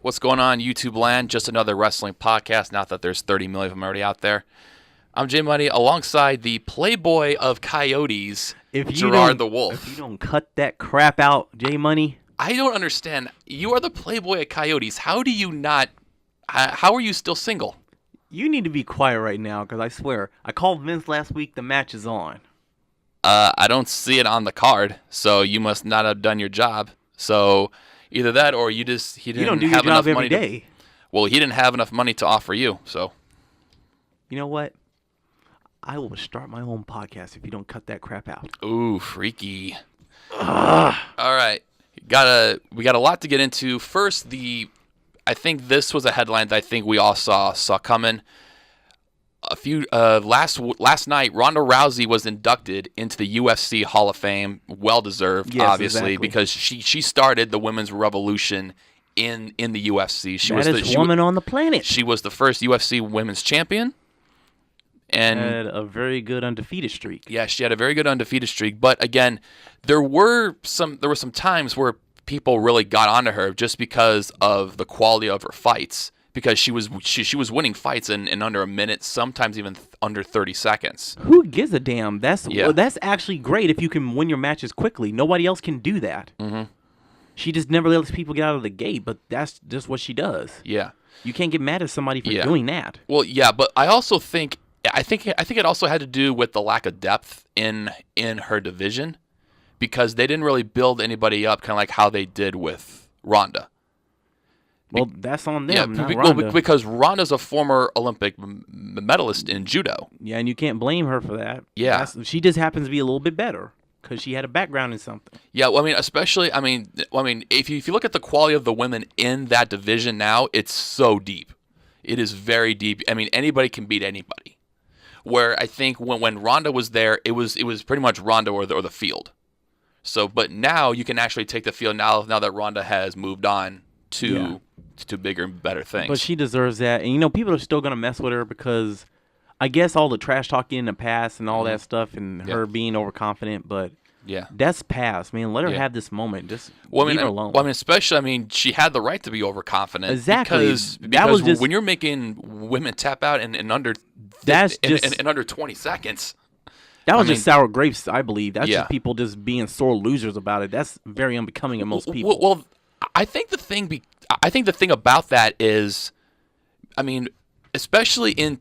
What's going on, YouTube land? Just another wrestling podcast. Not that there's 30 million of them already out there. I'm Jay Money, alongside the Playboy of Coyotes, Gerard the Wolf. If you don't cut that crap out, Jay Money. I don't understand. You are the Playboy of Coyotes. How do you not? How are you still single? You need to be quiet right now, because I swear, I called Vince last week. The match is on. I don't see it on the card, so you must not have done your job. So either that, or he didn't you don't do have your enough job money every day. Well, he didn't have enough money to offer you. So you know what? I will start my own podcast if you don't cut that crap out. Ooh, freaky. All right, we got a lot to get into. First, I think this was a headline that I think we all saw coming. Last night, Ronda Rousey was inducted into the UFC Hall of Fame. Well deserved, yes, obviously, exactly. because she started the women's revolution in the UFC. She was the woman on the planet. She was the first UFC women's champion. And had a very good undefeated streak. Yeah, she had a very good undefeated streak. But again, there were some times where people really got onto her just because of the quality of her fights. Because she was winning fights in under a minute, sometimes even under 30 seconds. Who gives a damn? That's actually great if you can win your matches quickly. Nobody else can do that. Mm-hmm. She just never lets people get out of the gate, but that's just what she does. Yeah. You can't get mad at somebody for doing that. Well, yeah, but I also think it also had to do with the lack of depth in her division, because they didn't really build anybody up kind of like how they did with Ronda. Well, that's on them, not Ronda. Ronda. Because Ronda's a former Olympic medalist in judo. Yeah, and you can't blame her for that. Yeah. She just happens to be a little bit better because she had a background in something. Yeah, well, I mean, if you look at the quality of the women in that division now, it's so deep. It is very deep. I mean, anybody can beat anybody. Where I think when Ronda was there, it was pretty much Ronda or the field. So, but now you can actually take the field now that Ronda has moved on to bigger and better things. But she deserves that. And, people are still going to mess with her because I guess all the trash talking in the past and all that stuff and her being overconfident, but that's past, man. Let her have this moment. Just leave her alone. Well, especially, she had the right to be overconfident. Exactly. Because that was just, when you're making women tap out in under in under 20 seconds. That was just sour grapes, I believe. That's just people just being sore losers about it. That's very unbecoming of most people. Well, I think the thing about that is, especially in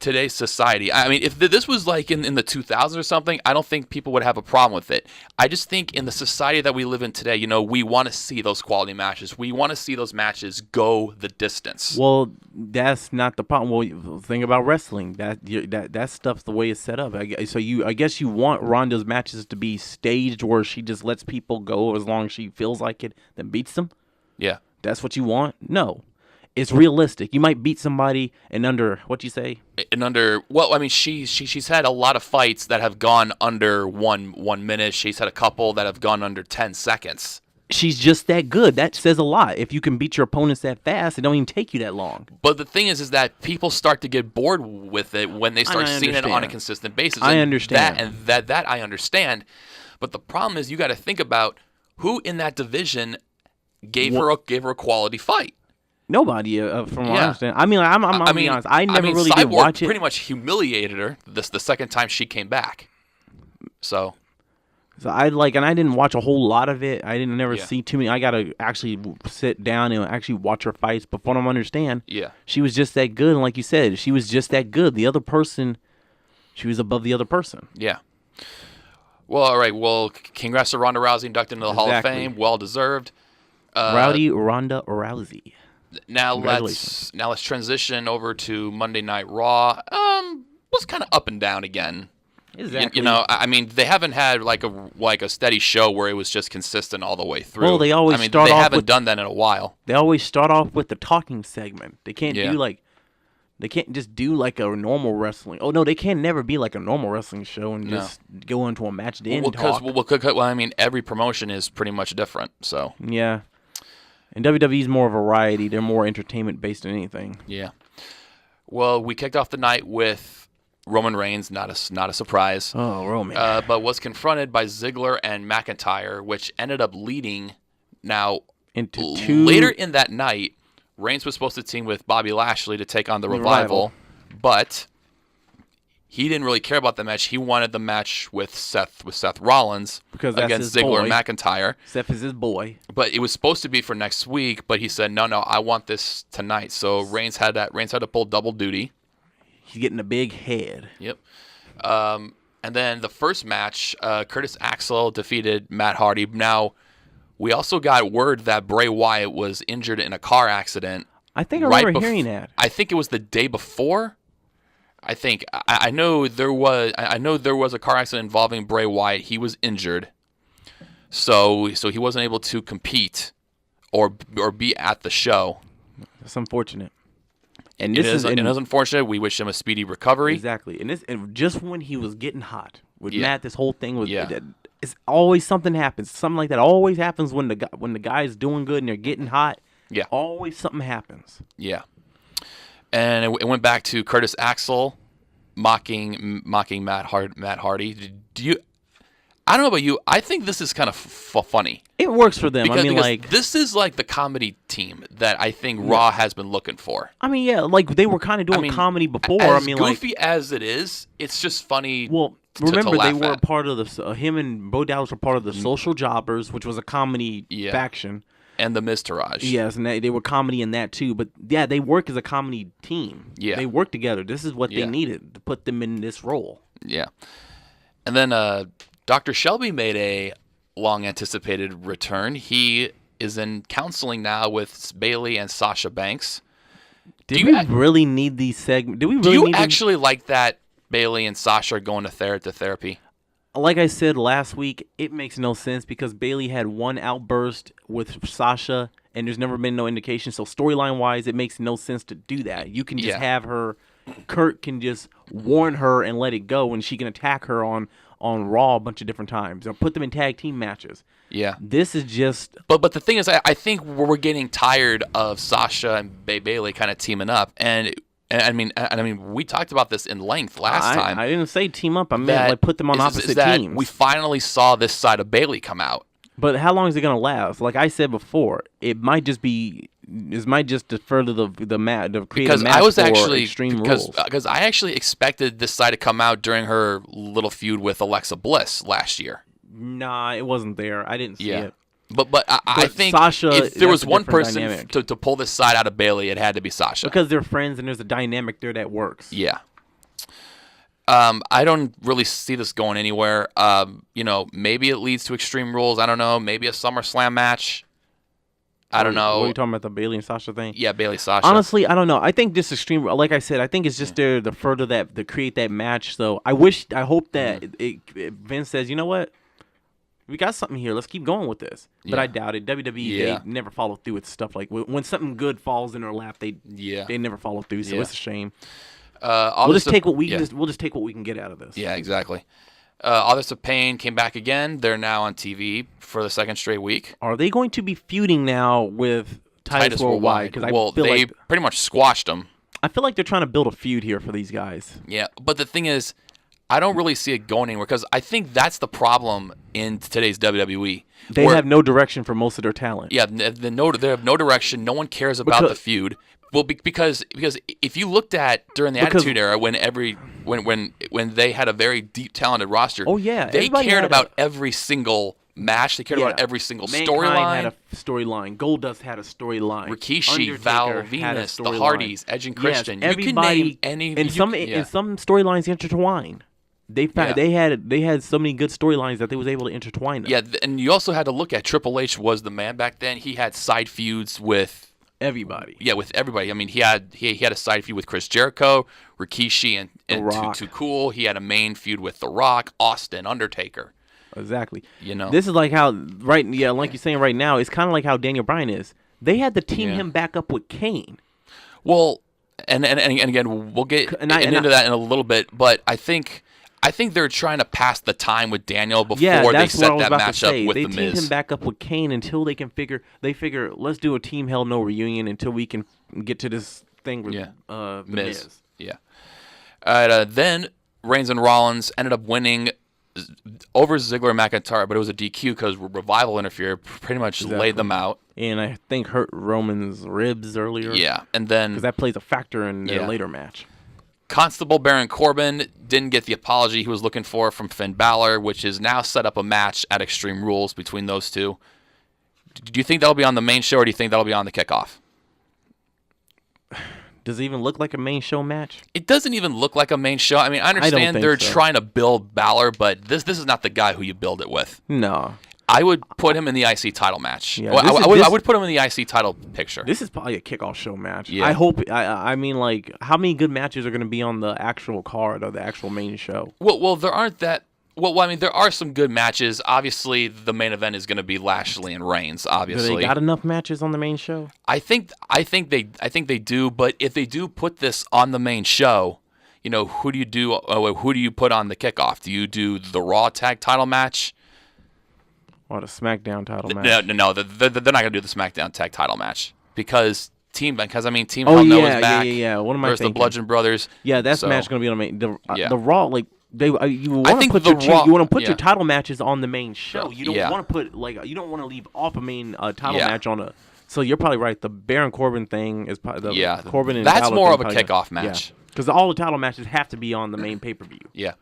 today's society. If this was like in the 2000s or something, I don't think people would have a problem with it. I just think in the society that we live in today, we want to see those quality matches. We want to see those matches go the distance. Well, that's not the problem. Well, think about wrestling. That stuff's the way it's set up. I guess you want Ronda's matches to be staged where she just lets people go as long as she feels like it, then beats them. Yeah. That's what you want? No. It's realistic. You might beat somebody in under, what'd you say? She's had a lot of fights that have gone under one minute. She's had a couple that have gone under 10 seconds. She's just that good. That says a lot. If you can beat your opponents that fast, it don't even take you that long. But the thing is that people start to get bored with it when they start seeing it on a consistent basis. I understand. That I understand. But the problem is you got to think about who in that division gave her a quality fight. Nobody, from what I understand. I'm being honest. I never really Cyborg did watch it. Pretty much humiliated her the second time she came back. So I didn't watch a whole lot of it. I didn't never see too many. I gotta actually sit down and actually watch her fights before I understand. Yeah, she was just that good, and like you said, she was just that good. The other person, she was above the other person. Yeah. Well, all right. Well, congrats to Ronda Rousey inducted into the Hall of Fame. Well deserved. Ronda Rousey. Now let's transition over to Monday Night Raw. Was kind of up and down again. Exactly. They haven't had like a steady show where it was just consistent all the way through. Well, they always start they off haven't with, done that in a while. They always start off with the talking segment. They can't they can't just do like a normal wrestling. Oh no, they can never be like a normal wrestling show and just go into a match then talk. Every promotion is pretty much different. So yeah. And WWE's more variety. They're more entertainment-based than anything. Yeah. Well, we kicked off the night with Roman Reigns, not a surprise. Oh, Roman. But was confronted by Ziggler and McIntyre, which ended up leading into two... Later in that night, Reigns was supposed to team with Bobby Lashley to take on the Revival, but he didn't really care about the match. He wanted the match with Seth Rollins because that's against his Ziggler boy. and McIntyre. Seth is his boy. But it was supposed to be for next week, but he said, no, I want this tonight. So Reigns had to pull double duty. He's getting a big head. Yep. And then the first match, Curtis Axel defeated Matt Hardy. Now, we also got word that Bray Wyatt was injured in a car accident. I think I remember hearing that. I think it was the day before. I know there was a car accident involving Bray Wyatt. He was injured, so he wasn't able to compete or be at the show. That's unfortunate. And it is unfortunate. We wish him a speedy recovery. Exactly. And just when he was getting hot with Matt, this whole thing was. Yeah. It's always something happens. Something like that always happens when the guy's doing good and they're getting hot. Yeah. Always something happens. Yeah. And it went back to Curtis Axel mocking Matt Hardy. I don't know about you. I think this is kind of funny. It works for them. Because this is like the comedy team that I think Raw has been looking for. I mean, yeah, like they were kind of doing comedy before. As goofy as it is, it's just funny. Well, remember they were a part of the him and Bo Dallas were part of the Social Jobbers, which was a comedy faction. And the Miztourage. Yes, and they were comedy in that too. But yeah, they work as a comedy team. Yeah. They work together. This is what they needed to put them in this role. Yeah. And then Dr. Shelby made a long-anticipated return. He is in counseling now with Bayley and Sasha Banks. Do we really need these segments? Do you actually like that Bayley and Sasha are going to therapy? Like I said last week, it makes no sense because Bayley had one outburst with Sasha, and there's never been no indication. So storyline-wise, it makes no sense to do that. You can just have her. Kurt can just warn her and let it go, and she can attack her on Raw a bunch of different times, or put them in tag team matches. Yeah, this is just. But the thing is, I think we're getting tired of Sasha and Bayley kind of teaming up, and I mean, we talked about this in length last time. I didn't say team up. I meant like put them on opposite teams. We finally saw this side of Bayley come out. But how long is it gonna last? Like I said before, it might just to further the match, to create a match for Extreme Rules. Because I actually expected this side to come out during her little feud with Alexa Bliss last year. Nah, it wasn't there. I didn't see it. But I think Sasha, if there was one person to pull this side out of Bayley, it had to be Sasha. Because they're friends and there's a dynamic there that works. Yeah. I don't really see this going anywhere. Maybe it leads to Extreme Rules. I don't know. Maybe a SummerSlam match. I don't know. What are you talking about, the Bayley and Sasha thing? Yeah, Bayley Sasha. Honestly, I don't know. I think this Extreme, like I said, I think it's just there to further that, to create that match. So I hope that Vince says, you know what? We got something here. Let's keep going with this. But I doubt it. WWE, they never follow through with stuff like when something good falls in their lap, they never follow through. So it's a shame. We'll just take what we can get out of this. Yeah, exactly. Authors of Pain came back again. They're now on TV for the second straight week. Are they going to be feuding now with Titus Worldwide? Because they pretty much squashed them. I feel like they're trying to build a feud here for these guys. Yeah, but the thing is, I don't really see it going anywhere because I think that's the problem in today's WWE. They have no direction for most of their talent. Yeah, they have no direction. No one cares about the feud. Well, because if you looked at during the Attitude Era, when they had a very deep, talented roster, they cared about every single match. They cared about every single storyline. Mankind had a storyline. Goldust had a storyline. Rikishi, Val Venus, the Hardys, Edge and Christian. Yes, everybody, you can name any. And some storylines intertwine. They had so many good storylines that they was able to intertwine them. Yeah, and you also had to look at Triple H was the man back then. He had side feuds with everybody. Yeah, with everybody. I mean, he had a side feud with Chris Jericho, Rikishi, and Too Cool. He had a main feud with The Rock, Austin, Undertaker. Exactly. You know, this is like how like you're saying right now, it's kind of like how Daniel Bryan is. They had to team him back up with Kane. Well, and again, we'll get into that in a little bit, but I think they're trying to pass the time with Daniel before they set that matchup with The Miz. They teamed him back up with Kane until they figure let's do a Team Hell No reunion until we can get to this thing with The Miz. Yeah. Then Reigns and Rollins ended up winning over Ziggler and McIntyre, but it was a DQ because Revival interfered, pretty much laid them out. And I think hurt Roman's ribs earlier. Yeah, and then because that plays a factor in their later match. Constable Baron Corbin didn't get the apology he was looking for from Finn Balor, which is now set up a match at Extreme Rules between those two. Do you think that'll be on the main show, or do you think that'll be on the kickoff? Does it even look like a main show match? It doesn't even look like a main show. I mean, I understand they're trying to build Balor, but this is not the guy who you build it with. No. I would put him in the IC title match. Yeah, I would put him in the IC title picture. This is probably a kickoff show match. Yeah. I hope. I mean, like, how many good matches are going to be on the actual card or the actual main show? Well, there aren't that. Well, I mean, there are some good matches. Obviously, the main event is going to be Lashley and Reigns. Obviously, do they got enough matches on the main show? I think they do. But if they do put this on the main show, you know, who do you put on the kickoff? Do you do the Raw tag title match? Or the SmackDown title match? No, they're not going to do the SmackDown tag title match Team Oh, Hell No is back. Yeah. What am I versus thinking? the Bludgeon Brothers. Yeah, that match is going to be on the main. The Raw, like, you want to put your title matches on the main show. You don't want to put you don't want to leave off a main title match on a. So you're probably right. The Baron Corbin thing is probably the Corbin and that's Balor more thing of a kickoff match because all the title matches have to be on the main pay-per-view. Yeah.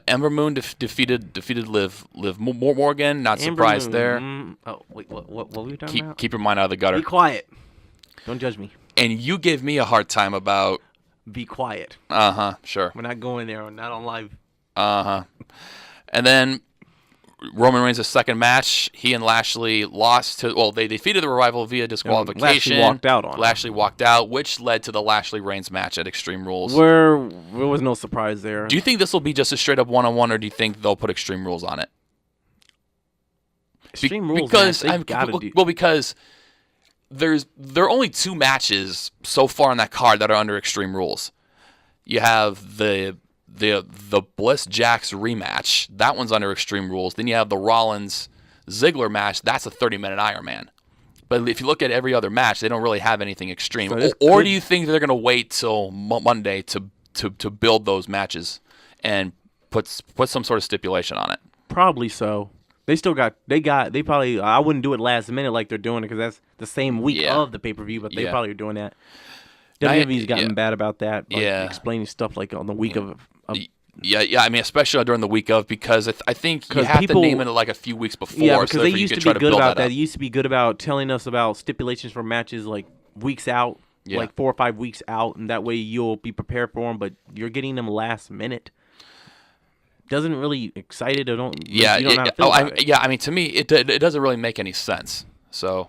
Ember Moon defeated Liv Morgan. Not surprised there. Oh wait, what were we talking about? Keep your mind out of the gutter. Be quiet. Don't judge me. And you gave me a hard time about. Be quiet. Sure. We're not going there. We're not on live. And then Roman Reigns' second match, he and Lashley lost to. Well, they defeated the Revival via disqualification. Lashley walked out, which led to the Lashley Reigns match at Extreme Rules. There was no surprise there. Do you think this will be just a straight up 1-on-1, or do you think they'll put Extreme Rules on it? Extreme Rules, because because there are only two matches so far on that card that are under Extreme Rules. You have the Bliss Jax rematch. That one's under Extreme Rules. Then you have the Rollins Ziggler match. That's a 30-minute Iron Man. But if you look at every other match, they don't really have anything extreme. Or do you think they're going to wait till Monday to build those matches and put some sort of stipulation on it? Probably so. They probably, I wouldn't do it last minute like they're doing it because that's the same week of the pay-per-view, but they probably are doing that. WWE's gotten bad about that, explaining stuff like on the week of. I mean, especially during the week of, because I think you have to name it like a few weeks before. Yeah, because they used to be good about that. They used to be good about telling us about stipulations for matches like weeks out, like 4 or 5 weeks out, and that way you'll be prepared for them, but you're getting them last minute. Doesn't really excite it or don't. You don't know how to feel about it. I mean, to me, it doesn't really make any sense. So,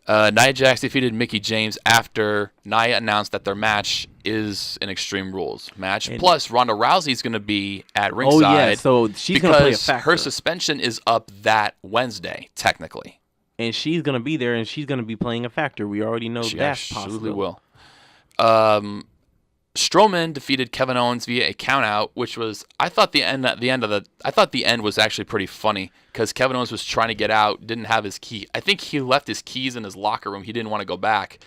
Nia Jax defeated Mickie James after Nia announced that their match is an Extreme Rules match. Plus, Ronda Rousey's going to be at ringside. Oh yeah, so she's going to play a factor. Her suspension is up that Wednesday, technically. And she's going to be there, and she's going to be playing a factor. We already know that's possible. She absolutely will. Strowman defeated Kevin Owens via a countout, which was I thought the end was actually pretty funny because Kevin Owens was trying to get out, didn't have his key. I think he left his keys in his locker room. He didn't want to go back,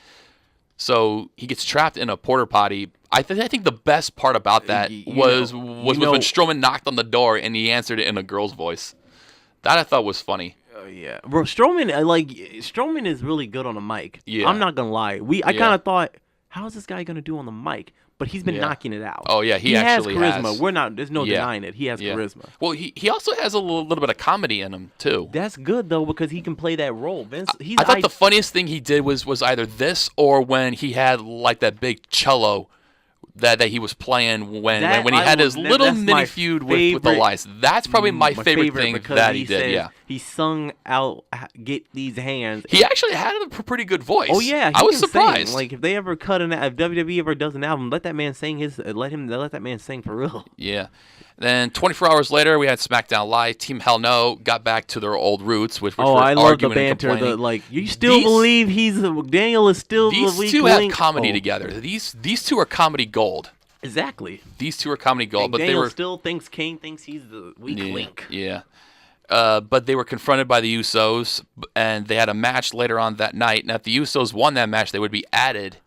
so he gets trapped in a porta potty. I think the best part about that was when Strowman knocked on the door and he answered it in a girl's voice. That I thought was funny. Yeah, bro. Strowman is really good on the mic. Yeah, I'm not gonna lie. I kind of thought, how is this guy gonna do on the mic? But he's been knocking it out. Oh yeah, he actually has charisma. There's no denying it. He has charisma. Well, he also has a little bit of comedy in him too. That's good though because he can play that role. Vince. I thought the funniest thing he did was either this or when he had like that big cello that he was playing when he had his little mini feud with Elias. That's probably my favorite thing that he did. Yeah, he sung out "Get These Hands." He actually had a pretty good voice. Oh yeah, I was surprised. Like if they ever if WWE ever does an album, let that man sing let that man sing for real. Yeah. Then 24 hours later, we had SmackDown Live. Team Hell No got back to their old roots, which was I love the banter. You still believe Daniel is still the weak link? These two have comedy together. These two are comedy gold. Exactly. These two are comedy gold, but Daniel still thinks Kane thinks he's the weak link. Yeah. But they were confronted by the Usos, and they had a match later on that night. Now, if the Usos won that match, they would be added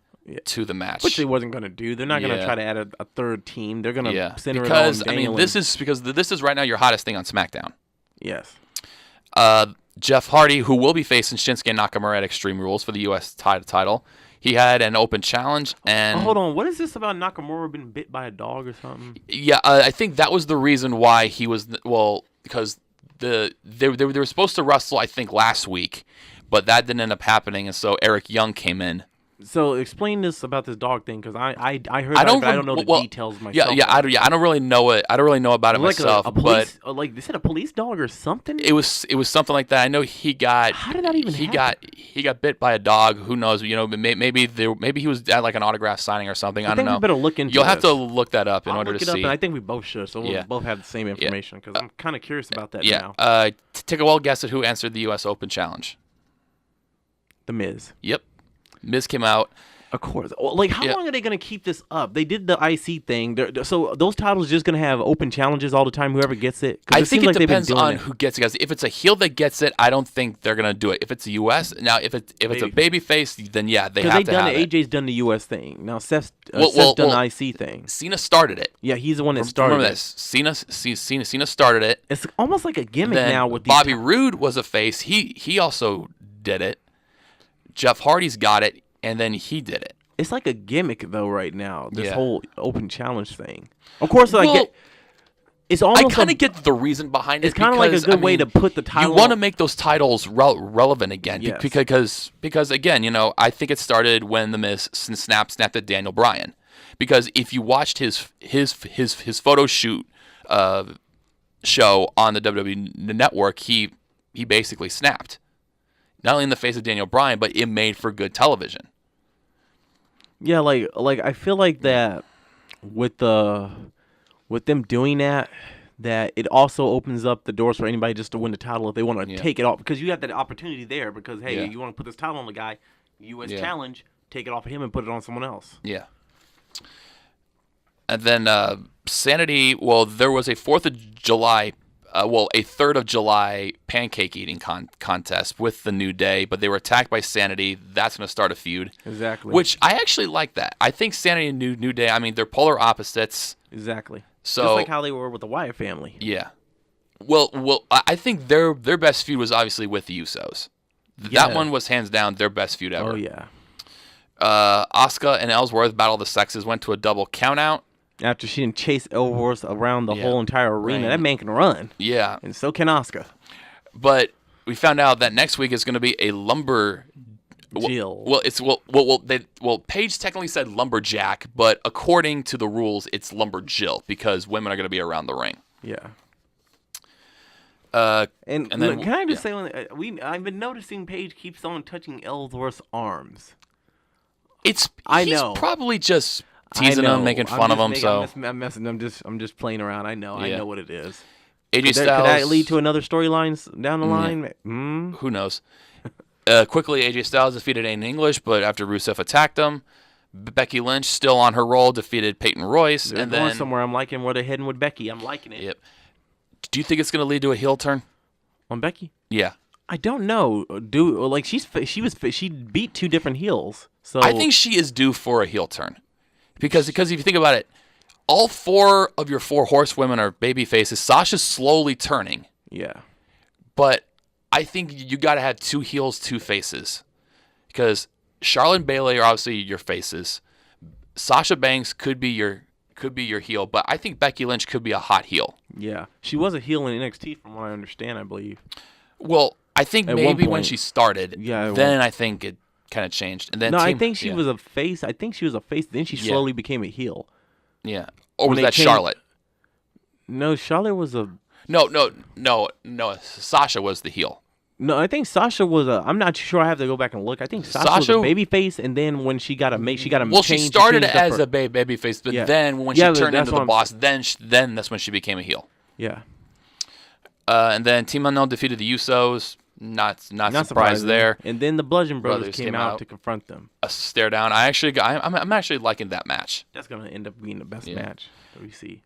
to the match. Which they wasn't going to do. They're not going to try to add a third team. They're going to center it on Daniel. This is right now your hottest thing on SmackDown. Yes. Jeff Hardy, who will be facing Shinsuke Nakamura at Extreme Rules for the U.S. title, he had an open challenge. And hold on, what is this about Nakamura being bit by a dog or something? Yeah, I think that was the reason why he was because they were supposed to wrestle, I think, last week, but that didn't end up happening, and so Eric Young came in. So explain this about this dog thing, because I heard about it, but I don't know the details myself. I don't really know it. I don't really know about it myself. A police, like they said, a police dog or something. It was something like that. I know he got. How did that even happen? He got bit by a dog. Who knows? Maybe he was at like an autograph signing or something. I don't know. We better look into. You'll have to look that up in order to see. I think we both should, so we'll both have the same information, because I'm kind of curious about that now. Take a wild guess at who answered the U.S. Open Challenge. The Miz. Yep. Miz came out. Of course. Like, how long are they going to keep this up? They did the IC thing. So those titles just going to have open challenges all the time, whoever gets it? I think it depends on who gets it. Guys. If it's a heel that gets it, I don't think they're going to do it. If it's a U.S., now if it's a baby face, then they have to have it. AJ's done the U.S. thing. Now Seth's done the IC thing. Cena started it. Yeah, he's the one that started remember it. This. Cena started it. It's almost like a gimmick now with these Bobby Roode was a face. He also did it. Jeff Hardy's got it, and then he did it. It's like a gimmick though right now. This whole open challenge thing. Of course, it's almost. I kind of get the reason behind it. It's kind of like a good way to put the title. You want to make those titles relevant again, because again, I think it started when the Miz snapped at Daniel Bryan, because if you watched his photo shoot show on the WWE Network, he basically snapped, not only in the face of Daniel Bryan, but it made for good television. Yeah, like I feel like that with them doing that it also opens up the doors for anybody just to win the title if they want to take it off, because you have that opportunity there, because hey, you want to put this title on the guy, U.S. challenge, take it off of him and put it on someone else. Yeah. And then Sanity, there was a 4th of July a 3rd of July pancake eating contest with the New Day, but they were attacked by Sanity. That's going to start a feud. Exactly. Which I actually like that. I think Sanity and New Day, I mean, they're polar opposites. Exactly. So, just like how they were with the Wyatt family. Yeah. Well, I think their best feud was obviously with the Usos. That one was hands down their best feud ever. Oh, yeah. Asuka and Ellsworth, Battle of the Sexes, went to a double countout. After she didn't chase Ellsworth around the whole entire arena. That man can run. Yeah. And so can Asuka. But we found out that next week is going to be a lumber... Jill. Paige technically said lumberjack, but according to the rules, it's lumberjill, because women are going to be around the ring. Yeah. And then, can I just say, I've been noticing Paige keeps on touching Ellsworth's arms. He's probably just teasing him, making fun of him. I'm messing. I'm just playing around. I know. I know what it is. AJ Styles. Could that lead to another storyline down the line? Who knows? Quickly, AJ Styles defeated Aiden English, but after Rusev attacked him, Becky Lynch, still on her roll, defeated Peyton Royce. They're going somewhere. I'm liking where they're heading with Becky. I'm liking it. Yep. Do you think it's going to lead to a heel turn on Becky? Yeah. I don't know. She beat 2 different heels. So I think she is due for a heel turn. Because if you think about it, all 4 of your 4 horsewomen are baby faces. Sasha's slowly turning. Yeah. But I think you got to have 2 heels, 2 faces. Because Charlotte and Bayley are obviously your faces. Sasha Banks could be your heel, but I think Becky Lynch could be a hot heel. Yeah. She was a heel in NXT from what I understand, I believe. Well, I think maybe when she started, then I think it kind of changed. And then I think she was a face. I think she was a face. Then she slowly became a heel. Yeah. Or was that Charlotte? No, Charlotte was a... No. Sasha was the heel. No, I think Sasha was a... I'm not sure. I have to go back and look. I think Sasha was a baby face, and then when she got to Well, she started as a baby face, but then when she turned into the boss, then that's when she became a heel. Yeah. And then Team Unknown defeated the Usos. Not surprised there. And then the Bludgeon Brothers came out to confront them. A stare down. I'm actually liking that match. That's gonna end up being the best match that we see.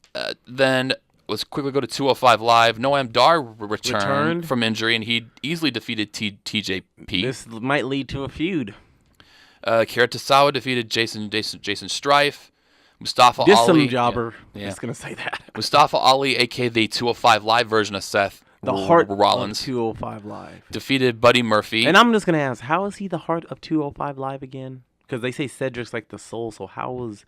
Then let's quickly go to 205 Live. Noam Dar returned from injury, and he easily defeated TJP. This might lead to a feud. Kira Tosawa defeated Jason Strife. Mustafa Just Ali. some jobber. Yeah. Just gonna say that. Mustafa Ali, aka the 205 Live version of Seth The heart Rollins, of 205 Live. defeated Buddy Murphy. And I'm just gonna ask, how is he the heart of 205 Live again? Because they say Cedric's like the soul. So how was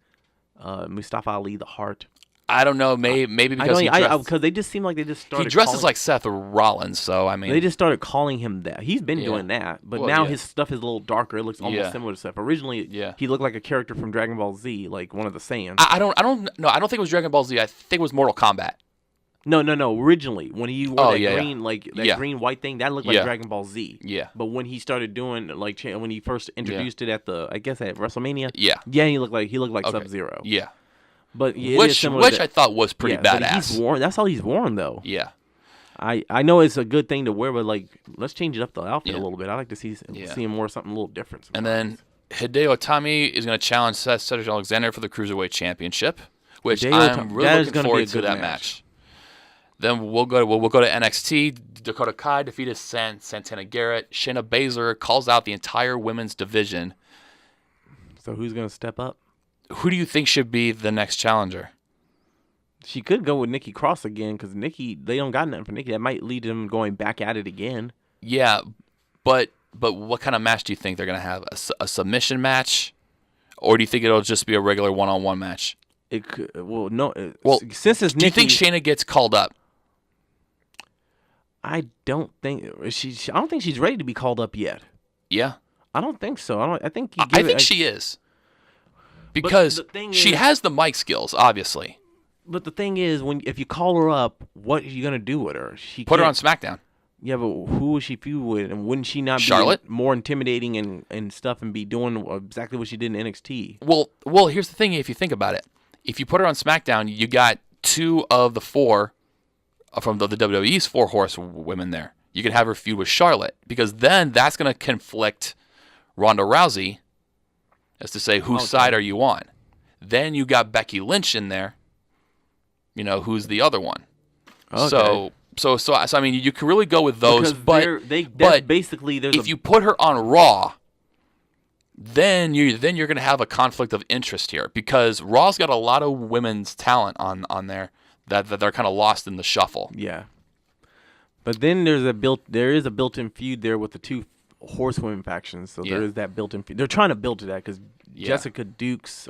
Mustafa Ali the heart? I don't know. Maybe because because they just seem like they just started. He dresses like Seth Rollins, so I mean they just started calling him that. He's been doing that, but now his stuff is a little darker. It looks almost similar to Seth. Originally, he looked like a character from Dragon Ball Z, like one of the Saiyans. I don't know. I don't think it was Dragon Ball Z. I think it was Mortal Kombat. No. Originally, when he wore that green, like that green white thing, that looked like Dragon Ball Z. Yeah. But when he started doing like when he first introduced it at I guess at WrestleMania. Yeah. Yeah, he looked like Sub-Zero. Yeah. But which I thought was pretty badass. He's worn. That's all he's worn though. Yeah. I know it's a good thing to wear, but like let's change it up the outfit a little bit. I like to see him wear something a little different. Sometimes. And then Hideo Itami is going to challenge Cedric Alexander for the Cruiserweight Championship, which I'm really looking forward to that match. Then we'll go to NXT. Dakota Kai defeated Santana Garrett. Shayna Baszler calls out the entire women's division. So who's going to step up? Who do you think should be the next challenger? She could go with Nikki Cross again because they don't got nothing for Nikki. That might lead them going back at it again. Yeah, but what kind of match do you think they're going to have? A submission match? Or do you think it'll just be a regular one-on-one match? It could. Well, no. Since it's Nikki, do you think Shayna gets called up? I don't think I don't think she's ready to be called up yet. Yeah, I don't think so. I think she is because she has the mic skills, obviously. But the thing is, if you call her up, what are you gonna do with her? Put her on SmackDown. Yeah, but who would she feud with, and wouldn't she not Charlotte? be more intimidating and stuff, and be doing exactly what she did in NXT? Well, here's the thing. If you think about it, if you put her on SmackDown, you got 2 of the 4 from the WWE's 4 horsewomen there. You could have her feud with Charlotte because then that's going to conflict Ronda Rousey as to say whose side are you on. Then you got Becky Lynch in there. You know who's the other one. Okay. So I mean you can really go with those, because but basically if you put her on Raw, then you're going to have a conflict of interest here because Raw's got a lot of women's talent on there. That they're kind of lost in the shuffle. Yeah, but then there is a built-in feud there with the 2 horsewomen factions. So there is that built-in feud. They're trying to build to that because Jasmine Dukes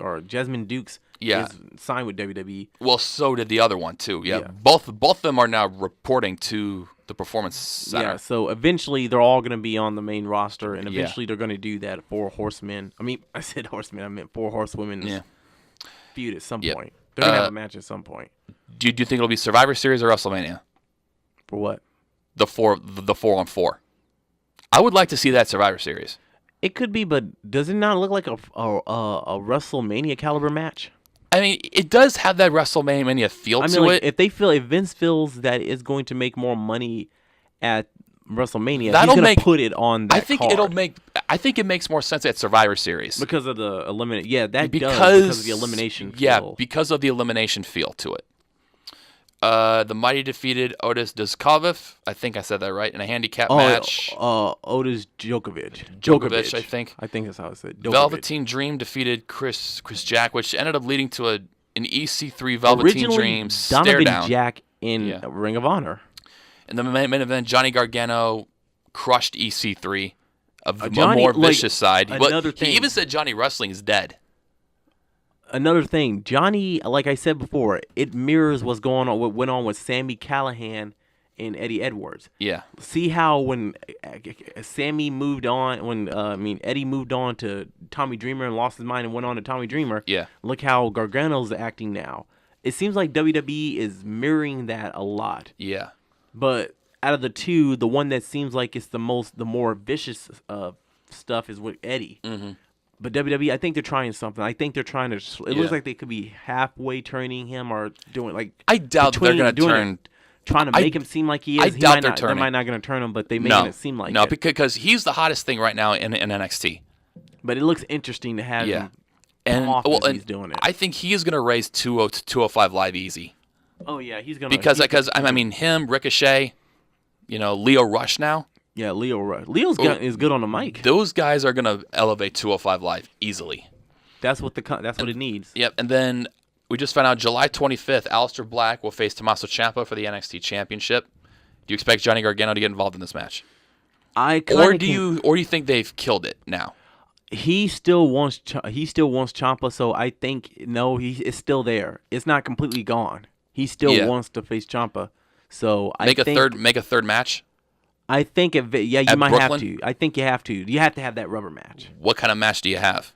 is signed with WWE. Well, so did the other one too. Yeah. Both of them are now reporting to the Performance Center. Yeah, so eventually they're all going to be on the main roster, and eventually they're going to do that 4 horsemen. I mean, I said horsemen. I meant 4 horsewomen feud at some point. They're going to have a match at some point. Do you think it'll be Survivor Series or WrestleMania? For what? The 4-on-4. I would like to see that Survivor Series. It could be, but does it not look like a WrestleMania caliber match? I mean, it does have that WrestleMania feel to it. If Vince feels that it's going to make more money at WrestleMania, he's going to put it on that card. I think it makes more sense at Survivor Series because of the elimination. Yeah, because of the elimination feel. Yeah, because of the elimination feel to it. The Mighty defeated Otis Dozkovic. I think I said that right in a handicap match. Otis Djokovic, I think. I think that's how it said. Velveteen Dream defeated Chris Jack, which ended up leading to an EC3 Velveteen Dream stare Donovan down. Jack in Ring of Honor. And the main event, Johnny Gargano crushed EC3 of the more vicious side. He even said Johnny Wrestling is dead. Another thing, Johnny, like I said before, it mirrors what went on with Sami Callihan and Eddie Edwards. Yeah. See how when Eddie moved on to Tommy Dreamer and lost his mind and went on to Tommy Dreamer. Yeah. Look how Gargano's acting now. It seems like WWE is mirroring that a lot. Yeah. But out of the 2, the one that seems like it's the more vicious stuff is with Eddie. Mm-hmm. But WWE, I think they're trying something. I think they're trying to. It looks like they could be halfway turning him or doing like. I doubt they're going to turn. Trying to make him seem like he is. I doubt they're turning. They might not going to turn him, but they making it seem like. No, because he's the hottest thing right now in NXT. But it looks interesting to have him. And he's doing it. I think he is going to raise 205 Live easy. Oh yeah, he's going to because I mean him, Ricochet, Leo Rush now. Yeah, Leo's is good on the mic. Those guys are gonna elevate 205 Live easily. That's what it needs. Yep, and then we just found out July 25th, Aleister Black will face Tommaso Ciampa for the NXT Championship. Do you expect Johnny Gargano to get involved in this match? Or do you think they've killed it now? He still wants Ciampa, so I think it's still there. It's not completely gone. He still wants to face Ciampa. So make a third match. I think you might Brooklyn? have to. I think you have to. You have to have that rubber match. What kind of match do you have?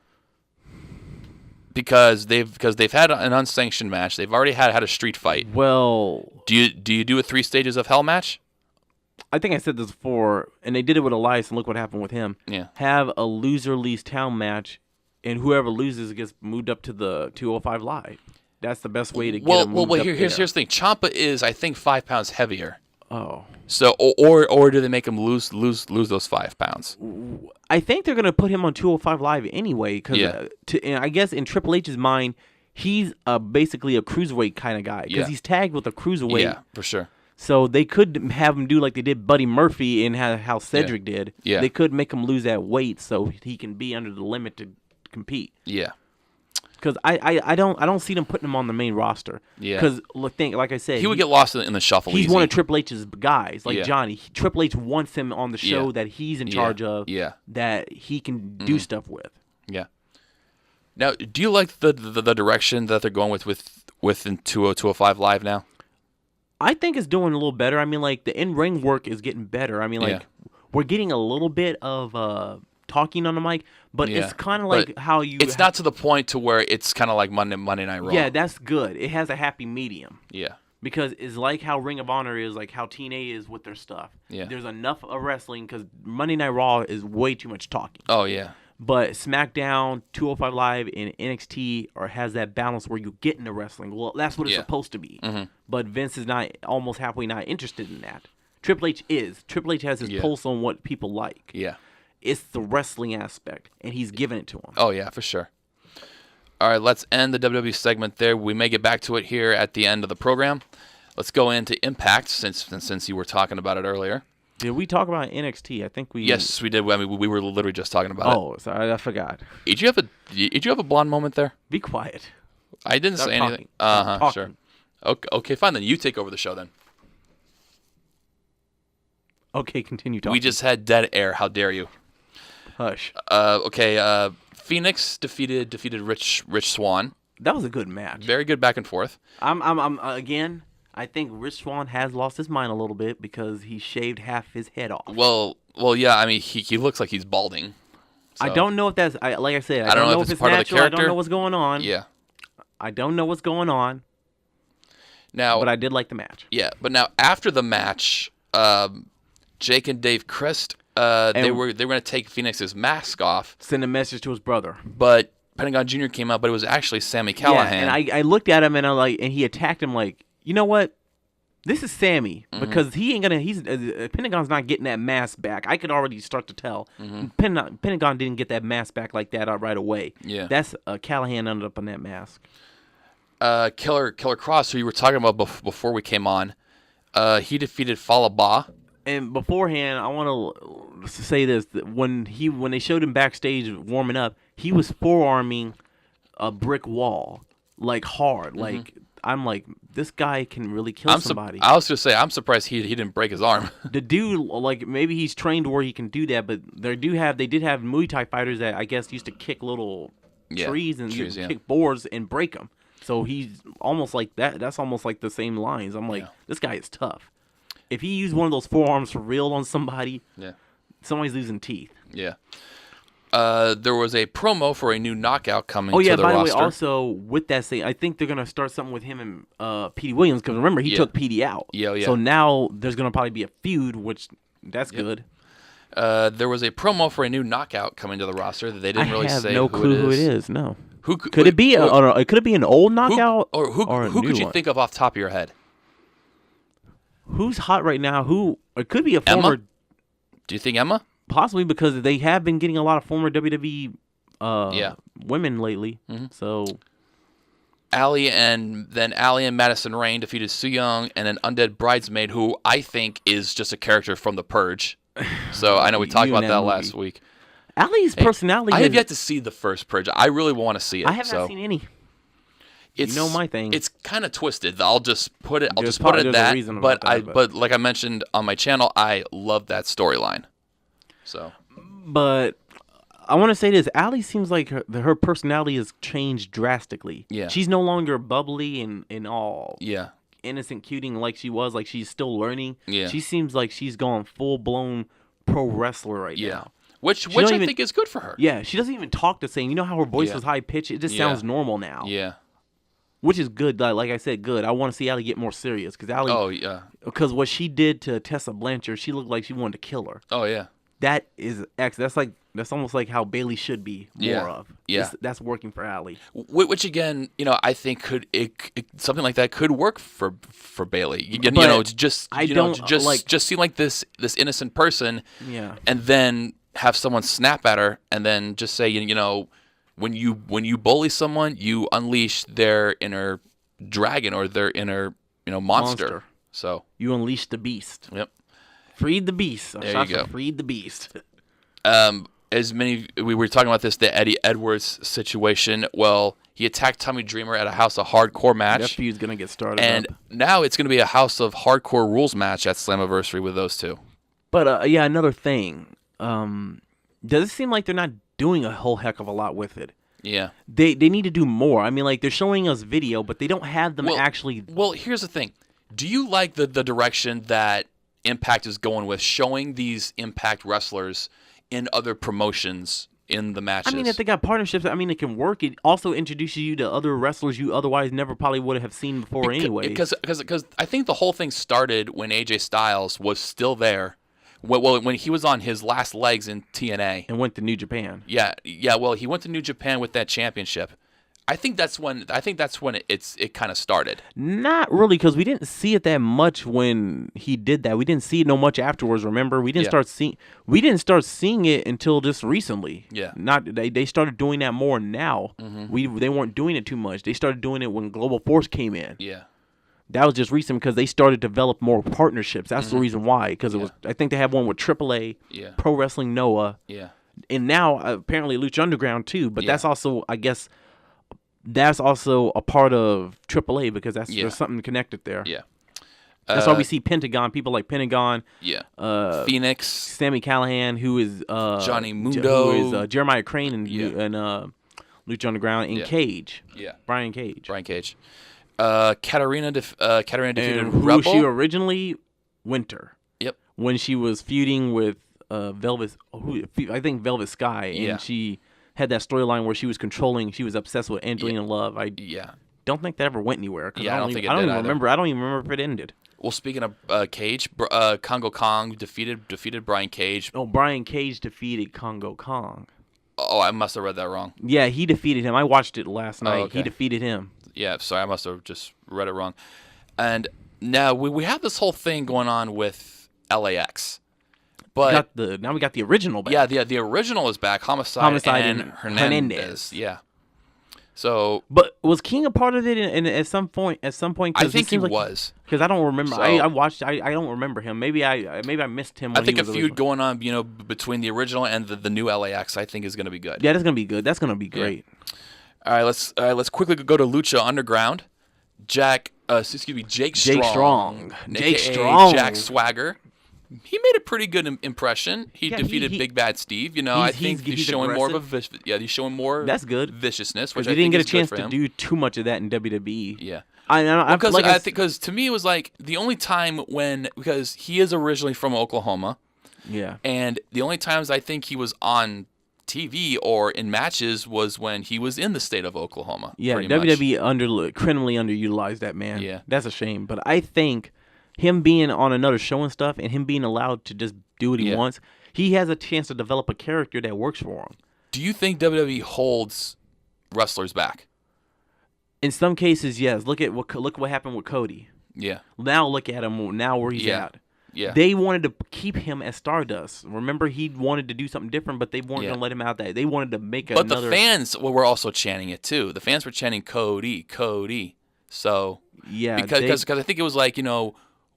Because they've had an unsanctioned match. They've already had a street fight. Well, do you do a 3 stages of hell match? I think I said this before, and they did it with Elias, and look what happened with him. Yeah. Have a loser leaves town match, and whoever loses gets moved up to the 205 Live. That's the best way to get him moved up here's the thing. Ciampa is, I think, 5 pounds heavier. Oh. So, or do they make him lose those 5 pounds? I think they're gonna put him on 205 Live anyway, because I guess in Triple H's mind, he's basically a cruiserweight kind of guy, because he's tagged with a cruiserweight. Yeah, for sure. So they could have him do like they did Buddy Murphy and how Cedric did. Yeah. They could make him lose that weight so he can be under the limit to compete. Yeah. Because I don't see them putting him on the main roster. Yeah. Because like I said, he would get lost in the shuffle. He's easy. one of Triple H's guys, like Johnny. Triple H wants him on the show that he's in charge of. Yeah. That he can do stuff with. Yeah. Now, do you like the direction that they're going with in 205 Live now? I think it's doing a little better. I mean, like, the in-ring work is getting better. I mean, like, we're getting a little bit of talking on the mic, but it's kind of like how you... It's not to the point to where it's kind of like Monday Night Raw. Yeah, that's good. It has a happy medium. Yeah. Because it's like how Ring of Honor is, like how TNA is with their stuff. Yeah. There's enough of wrestling, because Monday Night Raw is way too much talking. Oh, yeah. But SmackDown, 205 Live, and NXT has that balance where you get into wrestling. Well, that's what it's supposed to be. Mm-hmm. But Vince is almost halfway not interested in that. Triple H is. Triple H has his pulse on what people like. Yeah. It's the wrestling aspect, and he's giving it to him. Oh, yeah, for sure. All right, let's end the WWE segment there. We may get back to it here at the end of the program. Let's go into Impact, since you were talking about it earlier. Did we talk about NXT? I think we... Yes, we did. I mean, we were literally just talking about it. Oh, sorry, I forgot. Did you have a blonde moment there? Be quiet. I didn't say anything. Sure. Okay, fine then. You take over the show then. Okay, continue talking. We just had dead air. How dare you? Hush. Okay. Phoenix defeated Rich Swann. That was a good match. Very good back and forth. I'm again. I think Rich Swann has lost his mind a little bit because he shaved half his head off. Well, yeah. I mean, he looks like he's balding. So. I don't know if that's like I said. I don't know if it's part natural. of the character. I don't know what's going on. Yeah. I don't know what's going on. Now, but I did like the match. Yeah, but now after the match, Jake and Dave Crist, they were going to take Phoenix's mask off, send a message to his brother. But Pentagon Jr. came out, but it was actually Sami Callihan. Yeah, and I looked at him and and he attacked him like, you know what? This is Sami because he ain't gonna. Pentagon's not getting that mask back. I could already start to tell. Pentagon didn't get that mask back like that right away. Yeah, that's Callahan ended up on that mask. Killer Cross, who you were talking about before we came on, he defeated Falaba. And beforehand, I want to say this: that when they showed him backstage warming up, he was forearming a brick wall like hard, like. I'm like, this guy can really kill somebody. I was going to say, I'm surprised he didn't break his arm. The dude, like, maybe he's trained where he can do that, but they did have Muay Thai fighters that I guess used to kick little trees and kick boards and break them. So he's almost like that. That's almost like the same lines. I'm like, this guy is tough. If he used one of those forearms for real on somebody, somebody's losing teeth. Yeah. There was a promo for a new knockout coming to the roster. By the way, also, with that saying, I think they're going to start something with him and Petey Williams, because remember, he took Petey out. Yeah. So now there's going to probably be a feud, which, that's good. There was a promo for a new knockout coming to the roster that they didn't really say who it is. I have no clue who it is, no. Could it be an old knockout? Who could you think of off the top of your head? Who's hot right now? It could be a former... Emma? Do you think Emma? Possibly, because they have been getting a lot of former WWE women lately. Mm-hmm. So, Allie and Madison Rayne defeated Su Yung and an undead bridesmaid, who I think is just a character from The Purge. So I know we talked You about and that movie. last week. Ali's personality. I have yet to see the first Purge. I really want to see it. I have not seen any. It's, you know my thing. It's kind of twisted. I'll just put it. There's at that. But But like I mentioned on my channel, I love that storyline. So. But I want to say this: Ali seems like her personality has changed drastically. Yeah. She's no longer bubbly and all. Yeah. Innocent cuting like she was. Like she's still learning. Yeah. She seems like she's gone full blown pro wrestler right now. Which I think is good for her. Yeah, she doesn't even talk the same. You know how her voice was high pitched? It just sounds normal now. Yeah. Which is good. Like I said, good. I want to see Ali get more serious because Ali. Oh yeah. Because what she did to Tessa Blanchard, she looked like she wanted to kill her. Oh yeah. That is that's almost like how Bailey should be more of. Yeah. That's working for Ali. Which again, I think something like that could work for Bailey. Just seem like this innocent person. Yeah. And then have someone snap at her, and then just say, when you bully someone, you unleash their inner dragon or their inner monster. So you unleash the beast. Yep. Freed the beast. There you go. Freed the beast. We were talking about the Eddie Edwards situation. Well, he attacked Tommy Dreamer at a House of Hardcore match. That feud's gonna get started. And now it's gonna be a House of Hardcore Rules match at Slammiversary with those two. But another thing. Does it seem like they're not doing a whole heck of a lot with it? Yeah. They need to do more. I mean, like, they're showing us video, but they don't have them actually. Well, here's the thing. Do you like the direction that Impact is going with, showing these Impact wrestlers in other promotions in the matches? I mean, if they got partnerships, I mean, it can work. It also introduces you to other wrestlers you otherwise never probably would have seen before anyway. Because I think the whole thing started when AJ Styles was still there. Well, when he was on his last legs in TNA. And went to New Japan. Yeah. Well, he went to New Japan with that championship. I think that's when it kind of started. Not really, because we didn't see it that much when he did that. We didn't see it no much afterwards. Remember, we didn't start seeing it until just recently. Yeah. They started doing that more now. Mm-hmm. They weren't doing it too much. They started doing it when Global Force came in. Yeah. That was just recent because they started to develop more partnerships. That's the reason why. Because it was, I think they have one with AAA, Pro Wrestling Noah, and now apparently Lucha Underground too. But that's also, I guess, that's also a part of AAA because there's something connected there. Yeah. That's why we see Pentagon, people like Pentagon, Phoenix, Sami Callihan, who is Johnny Mundo, who is Jeremiah Crane and Lucha Underground, and Cage, Brian Cage. Katarina defeated who Rebel. She originally Winter. Yep. When she was feuding with Velvet Sky, and she had that storyline where she was obsessed with Angelina Love. I don't think that ever went anywhere. Yeah, I don't think it did. I don't even remember if it ended. Well, speaking of Cage, Congo Kong defeated Brian Cage. Oh, Brian Cage defeated Congo Kong. Oh, I must have read that wrong. Yeah, he defeated him. I watched it last night. Okay. He defeated him. Yeah, sorry, I must have just read it wrong. And now we have this whole thing going on with LAX. But now we got the original back. Yeah, the original is back. Homicide and Hernandez. Yeah. So, but was King a part of it at some point? I think he was, because I don't remember. So, I watched. I don't remember him. Maybe I missed him. I think a feud going on, between the original and the new LAX, I think is going to be good. Yeah, that's going to be good. That's going to be great. Yeah. All right, let's quickly go to Lucha Underground. Jake Strong. Jack Swagger. He made a pretty good impression. He defeated Big Bad Steve. I think he's showing more of he's showing more. That's good. Viciousness, which I didn't get a chance to do too much of that in WWE. Yeah, because to me it was like the only time because he is originally from Oklahoma. Yeah, and the only times I think he was on TV or in matches was when he was in the state of Oklahoma. Yeah, WWE criminally underutilized that man. Yeah, that's a shame. But I think him being on another show and stuff, and him being allowed to just do what he wants, he has a chance to develop a character that works for him. Do you think WWE holds wrestlers back? In some cases, yes. Look what happened with Cody. Yeah. Now look at him. Now where he's at. Yeah. They wanted to keep him as Stardust. Remember, he wanted to do something different, but they weren't going to let him out there. They wanted to make But the fans were also chanting it too. The fans were chanting Cody, Cody. So yeah, because I think it was like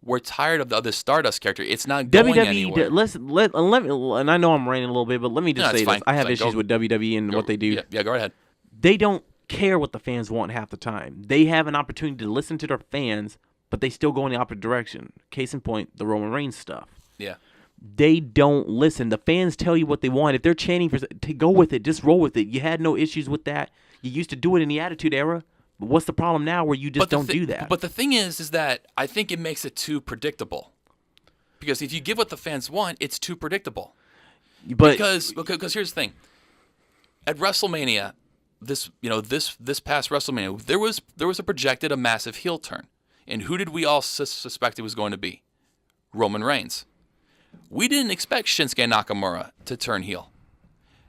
we're tired of the Stardust character. It's not going anywhere. Let me, and I know I'm ranting a little bit, but let me just say this. I have issues with WWE and what they do. Yeah, go ahead. They don't care what the fans want half the time. They have an opportunity to listen to their fans, but they still go in the opposite direction. Case in point, the Roman Reigns stuff. Yeah. They don't listen. The fans tell you what they want. If they're chanting to go with it, just roll with it. You had no issues with that. You used to do it in the Attitude Era. But what's the problem now where you just don't do that? But the thing is that I think it makes it too predictable. Because if you give what the fans want, it's too predictable. Because here's the thing. At WrestleMania, this past WrestleMania, there was a massive heel turn. And who did we all suspect it was going to be? Roman Reigns. We didn't expect Shinsuke Nakamura to turn heel.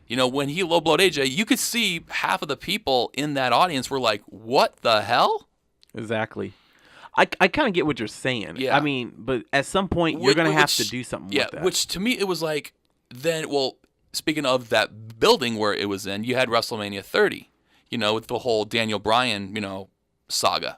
When he low-blowed AJ, you could see half of the people in that audience were like, what the hell? Exactly. I kind of get what you're saying. Yeah. I mean, but at some point, you're going to have to do something with that. Which to me, it was like, speaking of that building where it was in, you had WrestleMania 30, with the whole Daniel Bryan, saga.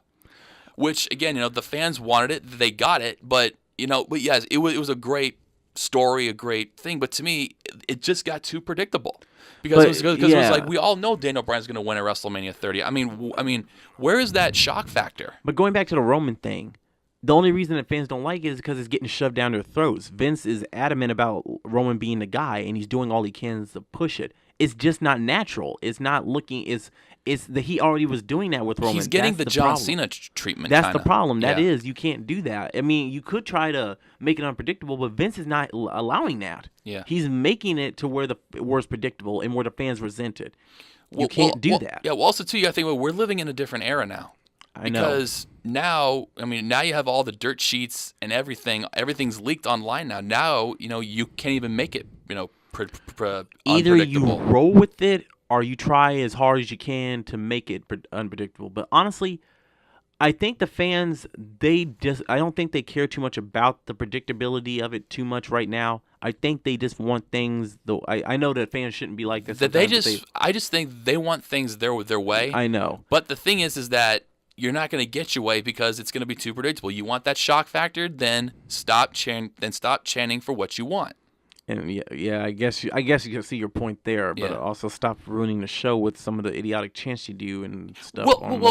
Which, again, the fans wanted it, they got it, but yes, it was a great story, a great thing, but to me, it just got too predictable because it was like we all know Daniel Bryan's going to win at WrestleMania 30. I mean, where is that shock factor? But going back to the Roman thing, the only reason that fans don't like it is because it's getting shoved down their throats. Vince is adamant about Roman being the guy, and he's doing all he can to push it. It's just not natural. It's not looking. It's that he already was doing that with Roman. He's getting the John Cena treatment. That's the problem. That is, you can't do that. I mean, you could try to make it unpredictable, but Vince is not allowing that. Yeah. He's making it to where it's predictable and where the fans resent it. You can't do that. Yeah. Well, also too, you got to think we're living in a different era now. I know. Because now you have all the dirt sheets and everything. Everything's leaked online now. Now, you can't even make it, either you roll with it or you try as hard as you can to make it unpredictable. But honestly, I think the fans, I don't think they care too much about the predictability of it too much right now. I think they just want things, though. I know that fans shouldn't be like this. I just think they want things their way. I know. But the thing is that you're not going to get your way because it's going to be too predictable. You want that shock factor, then stop chanting for what you want. And yeah, I guess you can see your point there, but also stop ruining the show with some of the idiotic chants you do and stuff.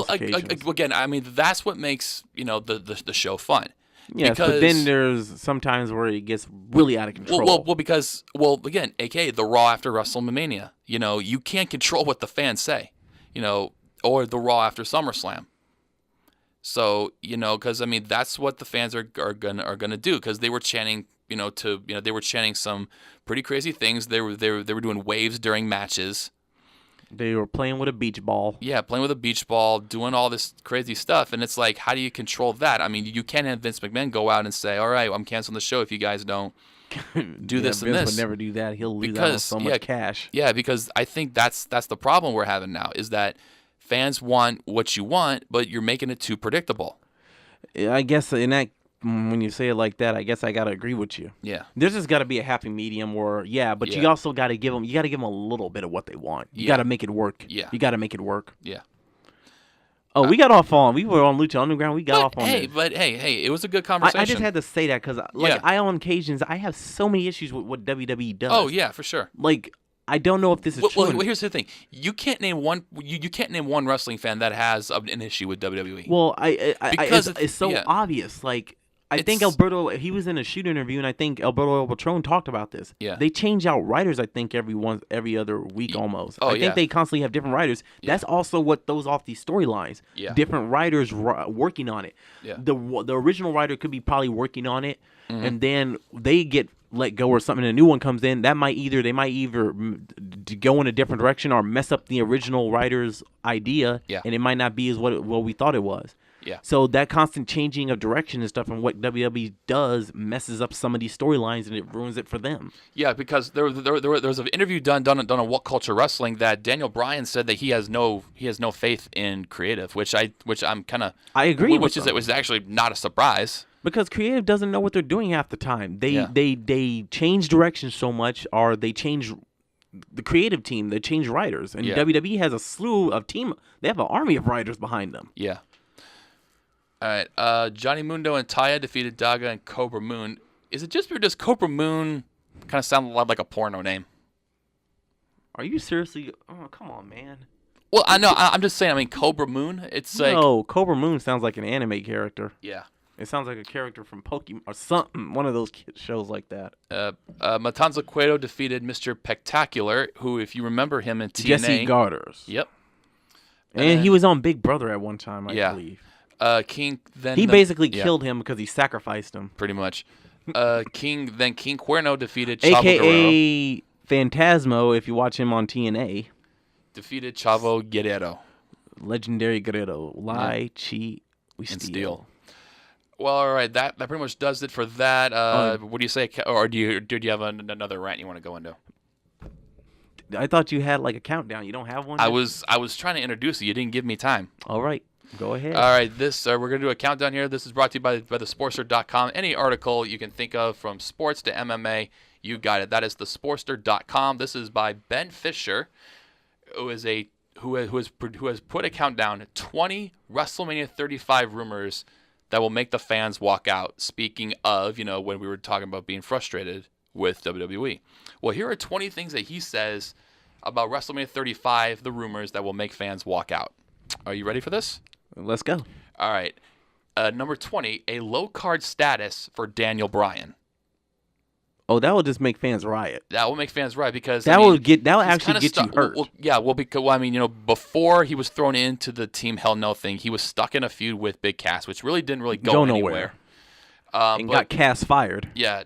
Again, I mean that's what makes the show fun. Yes, but then there's sometimes where it gets really out of control. Again, aka the Raw after WrestleMania. You can't control what the fans say, or the Raw after SummerSlam. So because that's what the fans are gonna do because they were chanting. They were chanting some pretty crazy things. They were doing waves during matches. They were playing with a beach ball. Yeah, playing with a beach ball, doing all this crazy stuff. And it's like, how do you control that? I mean, you can't have Vince McMahon go out and say, all right, I'm canceling the show if you guys don't do this and Vince this. Would never do that. He'll lose out on so much cash. Yeah, because I think that's the problem we're having now is that fans want what you want, but you're making it too predictable. I guess when you say it like that, I guess I gotta agree with you. Yeah, there's just gotta be a happy medium where, but you also gotta give them a little bit of what they want. You gotta make it work. Yeah, you gotta make it work. Yeah. Oh, we got off on. We were on Lucha Underground. We got off on. Hey, it was a good conversation. I just had to say that because, on occasions, I have so many issues with what WWE does. Oh yeah, for sure. I don't know if this is true. Well, here's the thing: you can't name one. You can't name one wrestling fan that has an issue with WWE. Well, because it's so obvious. I think Alberto, he was in a shoot interview, and I think Alberto Patron talked about this. Yeah. They change out writers, I think, every other week almost. I think they constantly have different writers. Yeah. That's also what throws off these storylines. Yeah. Different writers working on it. Yeah. The original writer could be probably working on it, and then they get let go or something, and a new one comes in. They might either go in a different direction or mess up the original writer's idea, and it might not be as what we thought it was. Yeah. So that constant changing of direction and stuff and what WWE does messes up some of these storylines and it ruins it for them. Yeah, because there was an interview done on What Culture Wrestling that Daniel Bryan said that he has no faith in creative, which I'm kind of I agree with. It was actually not a surprise. Because creative doesn't know what they're doing half the time. They change direction so much, or they change the creative team. They change writers, and WWE has a slew of team. They have an army of writers behind them. Yeah. All right. Johnny Mundo and Taya defeated Daga and Cobra Moon. Is it just weird? Does Cobra Moon kind of sound a lot like a porno name? Are you seriously? Oh, come on, man. Well, I know. I'm just saying. I mean, Cobra Moon. It's like No, Cobra Moon sounds like an anime character. yeah. It sounds like a character from Pokemon or something. One of those shows like that. Matanza Cueto defeated Mr. Pectacular, who, if you remember him in TNA. Jesse Garters. Yep. And he was on Big Brother at one time, I believe. King then he basically killed him because he sacrificed him. Pretty much. King Cuerno defeated Chavo AKA Phantasmo, if you watch him on TNA. Defeated Chavo Guerrero. Legendary Guerrero. Lie, cheat, we steal. Well, all right, that pretty much does it for that. What do you say, or do you have another rant you want to go into? I thought you had like a countdown. You don't have one? I was trying to introduce you. You didn't give me time. All right, go ahead. All right, we're gonna do a countdown here. This is brought to you by thesportster.com. Any article you can think of from sports to MMA, you got it. That is thesportster.com. This is by Ben Fisher, who has put a countdown 20 WrestleMania 35 rumors that will make the fans walk out. Speaking of, when we were talking about being frustrated with WWE. Well, here are 20 things that he says about WrestleMania 35, the rumors that will make fans walk out. Are you ready for this? Let's go. All right. Number 20, a low card status for Daniel Bryan. Oh, that will just make fans riot. That will make fans riot because that will actually get you hurt. Because before he was thrown into the Team Hell No thing, he was stuck in a feud with Big Cass, which really didn't really go anywhere. And got Cass fired. Yeah,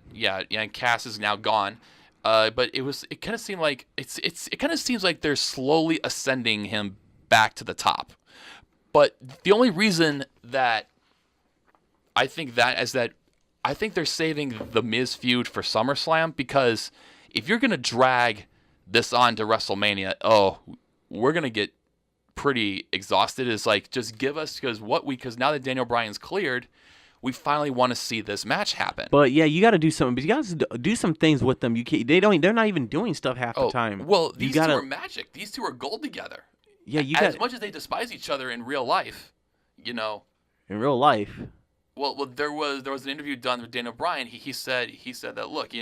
and Cass is now gone. But it kind of seemed like it kind of seems like they're slowly ascending him back to the top. But the only reason that I think that is that I think they're saving the Miz feud for SummerSlam, because if you're going to drag this on to WrestleMania, we're going to get pretty exhausted. It's like, just give us, because now that Daniel Bryan's cleared, we finally want to see this match happen. But yeah, you got to do something. But you got to do some things with them. They're not even doing stuff half the time. Well, these two are magic. These two are gold together. Yeah, as much as they despise each other in real life, In real life. Well, there was an interview done with Daniel Bryan. He said that, look,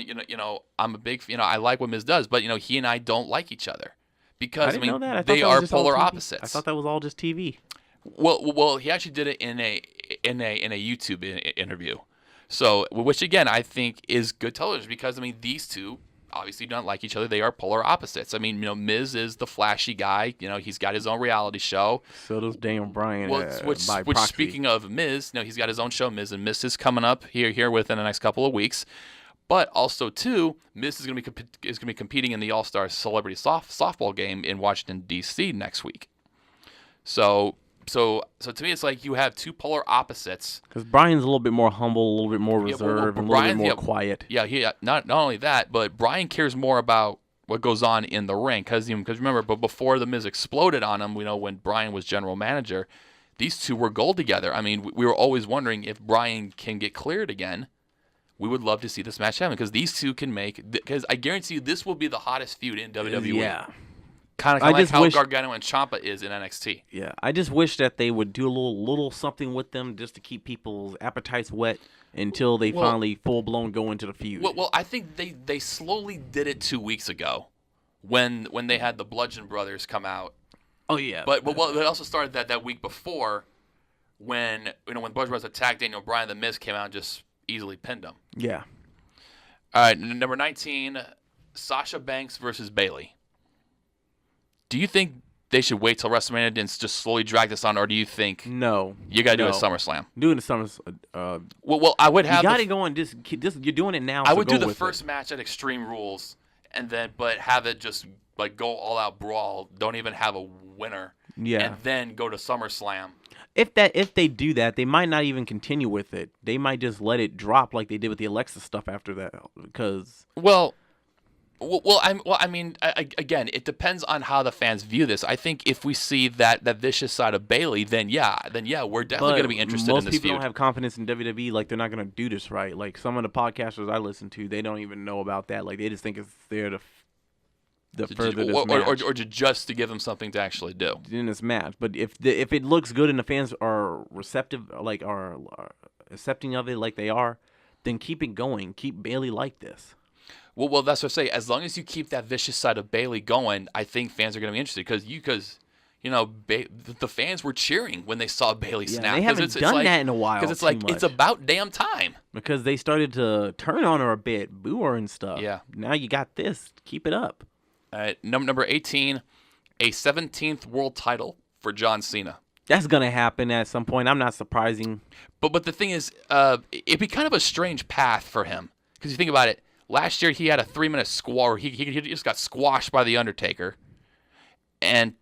I'm a big, I like what Miz does, but he and I don't like each other because I know that. They are polar opposites. I thought that was all just TV. Well, he actually did it in a YouTube interview. So, which again I think is good television, because these two obviously don't like each other. They are polar opposites. Miz is the flashy guy. He's got his own reality show. So does Daniel Bryan. Which speaking of Miz, he's got his own show, Miz and Miz is coming up here within the next couple of weeks. But also too, Miz is going to be competing in the All-Star Celebrity Softball game in Washington D.C. next week. So to me, it's like you have two polar opposites. Because Bryan's a little bit more humble, a little bit more reserved, and a little bit more quiet. Yeah, not only that, but Bryan cares more about what goes on in the ring. Because remember, but before the Miz exploded on him, when Bryan was general manager, these two were gold together. We were always wondering if Bryan can get cleared again. We would love to see this match happen, because these two can because I guarantee you this will be the hottest feud in WWE. Yeah. Kind of like how Gargano and Ciampa is in NXT. Yeah, I just wish that they would do a little something with them just to keep people's appetites wet until they finally full-blown go into the feud. Well, I think they slowly did it 2 weeks ago when they had the Bludgeon Brothers come out. Oh, yeah. But they also started that week before when Bludgeon Brothers attacked Daniel Bryan, the Miz came out and just easily pinned him. Yeah. All right, number 19, Sasha Banks versus Bayley. Do you think they should wait till WrestleMania and just slowly drag this on, or do you think no? You got to do it at SummerSlam. Do it at SummerSlam. Well, I would have. You got to go on. Just you're doing it now. I would do the first match at Extreme Rules, but have it just like go all out brawl. Don't even have a winner. Yeah. And then go to SummerSlam. If they do that, they might not even continue with it. They might just let it drop like they did with the Alexa stuff after that. Because again, it depends on how the fans view this. I think if we see that vicious side of Bayley, then yeah, we're definitely going to be interested in this feud. Most people don't have confidence in WWE. Like, they're not going to do this right. Like, some of the podcasters I listen to, they don't even know about that. Like, they just think it's there to further this match. Or just to give him something to actually do in this match. But if it looks good and the fans are receptive, like are accepting of it like they are, then keep it going. Keep Bayley like this. Well, that's what I say. As long as you keep that vicious side of Bayley going, I think fans are going to be interested because the fans were cheering when they saw Bayley snap. They haven't done that in a while. Because it's like it's about damn time. Because they started to turn on her a bit, boo her and stuff. Yeah. Now you got this. Keep it up. All right, number 18, a 17th world title for John Cena. That's gonna happen at some point. I'm not surprising. But the thing is, it'd be kind of a strange path for him because you think about it. Last year he had a 3-minute squash. He just got squashed by the Undertaker, and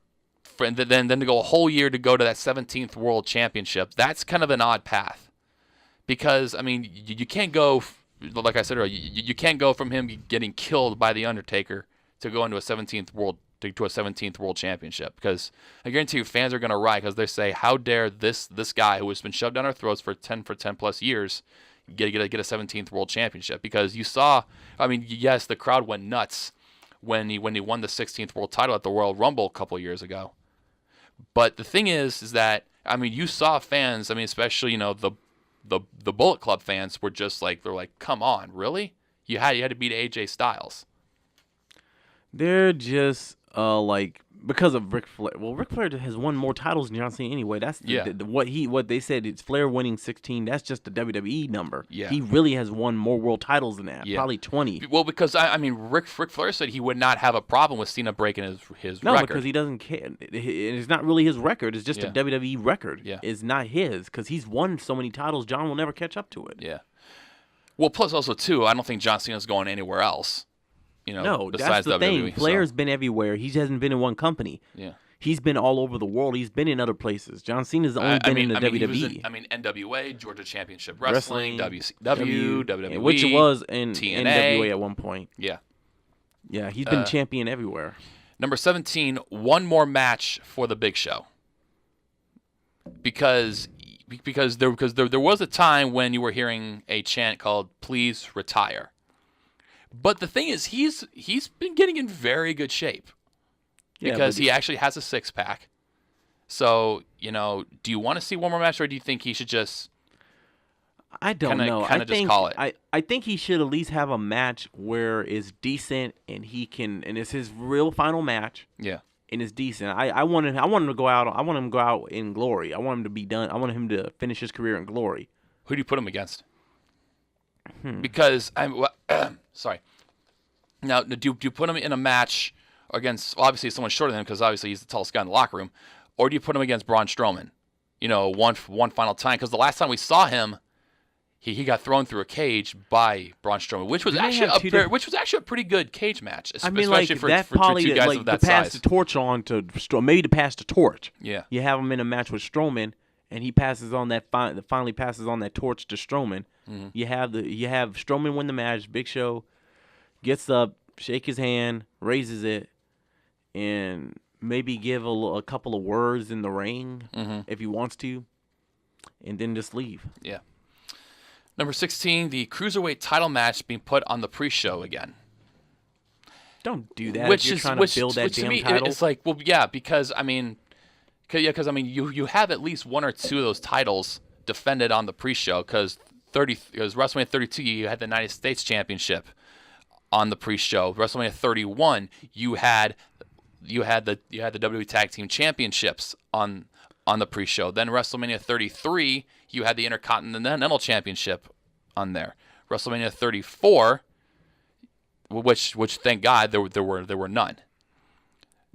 then to go a whole year to go to that 17th world championship. That's kind of an odd path because I mean you can't go like I said earlier. You can't go from him getting killed by the Undertaker to go into a 17th world championship because I guarantee you fans are going to riot because they say, how dare this guy who has been shoved down our throats for 10 plus years get a 17th world championship? Because you saw, I mean, yes, the crowd went nuts when he won the 16th world title at the Royal Rumble a couple years ago. But the thing is that I mean, you saw fans, I mean, especially the Bullet Club fans were just like, they're like, come on, really? You had to beat AJ Styles. They're just like because of Ric Flair. Well, Ric Flair has won more titles than John Cena anyway. That's what they said. It's Flair winning 16. That's just the WWE number. Yeah, he really has won more world titles than that. Yeah. Probably 20. Well, because I mean, Ric Flair said he would not have a problem with Cena breaking his record. No, because he doesn't care. It's not really his record. It's just a WWE record. Yeah, it's not his because he's won so many titles. John will never catch up to it. Yeah. Well, plus also too, I don't think John Cena's going anywhere else. No, besides that's the WWE, thing. Flair's been everywhere. He hasn't been in one company. Yeah. He's been all over the world. He's been in other places. John Cena's only been in the WWE. NWA, Georgia Championship Wrestling, WCW, WWE, which was in TNA. NWA at one point. Yeah. Yeah, he's been champion everywhere. Number 17, one more match for the Big Show. Because there was a time when you were hearing a chant called "Please retire." But the thing is, he's been getting in very good shape because he actually has a 6-pack. So, do you want to see one more match, or do you think he should just? I don't know. Kind of just call it. I think he should at least have a match where it's decent and and it's his real final match. Yeah. And it's decent. I want him to go out. I want him to go out in glory. I want him to be done. I want him to finish his career in glory. Who do you put him against? Because sorry. Now, do you put him in a match against obviously someone shorter than him because obviously he's the tallest guy in the locker room, or do you put him against Braun Strowman? One final time because the last time we saw him, he got thrown through a cage by Braun Strowman, which was actually a pretty good cage match. I mean, like for that two probably guys like of that to pass size. the torch on to maybe to pass the torch. Yeah, you have him in a match with Strowman, and he passes on that finally passes on that torch to Strowman. Mm-hmm. You have Strowman win the match. Big Show gets up, shake his hand, raises it, and maybe give a couple of words in the ring if he wants to, and then just leave. Yeah. Number 16, the Cruiserweight title match being put on the pre-show again. Don't do that if you're trying to build that damn title. It's like, well, yeah, because you have at least one or two of those titles defended on the pre-show because WrestleMania 32 you had the United States Championship on the pre-show. WrestleMania 31 you had the WWE Tag Team Championships on the pre-show. Then WrestleMania 33 you had the Intercontinental Championship on there. WrestleMania 34, which thank God there were none.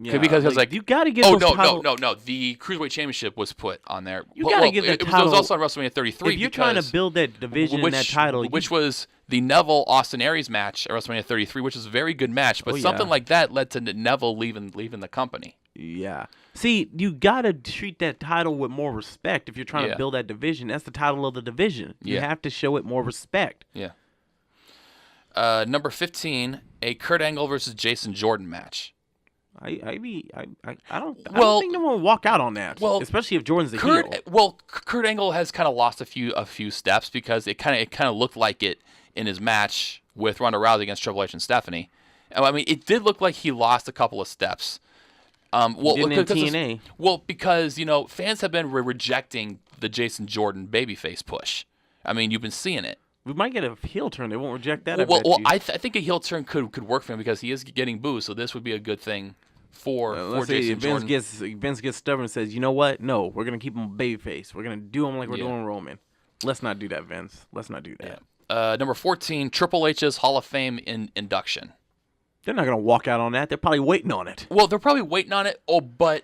Yeah, because like you got to get. No. The Cruiserweight Championship was put on there. You got to get the title. It was also on WrestleMania 33. If you're trying to build that division and that title, which was the Neville Austin Aries match at WrestleMania 33, which was a very good match, but something like that led to Neville leaving the company. Yeah. See, you got to treat that title with more respect if you're trying to build that division. That's the title of the division. You have to show it more respect. Yeah. Number 15, a Kurt Angle versus Jason Jordan match. I don't think no one will walk out on that. Well, especially if Jordan's the heel. Well, Kurt Angle has kind of lost a few steps because it kind of looked like it in his match with Ronda Rousey against Triple H and Stephanie, I mean, it did look like he lost a couple of steps. Well, Didn't in TNA. Well, because fans have been rejecting the Jason Jordan babyface push. I mean, you've been seeing it. We might get a heel turn. They won't reject that. I think a heel turn could work for him because he is getting booed. So this would be a good thing for Jason Jordan. Vince gets stubborn and says, "You know what? No, we're gonna keep him babyface. We're gonna do him like we're doing Roman. Let's not do that, Vince. Let's not do that." Yeah. Number 14, Triple H's Hall of Fame induction. They're not gonna walk out on that. They're probably waiting on it. Well, they're probably waiting on it. But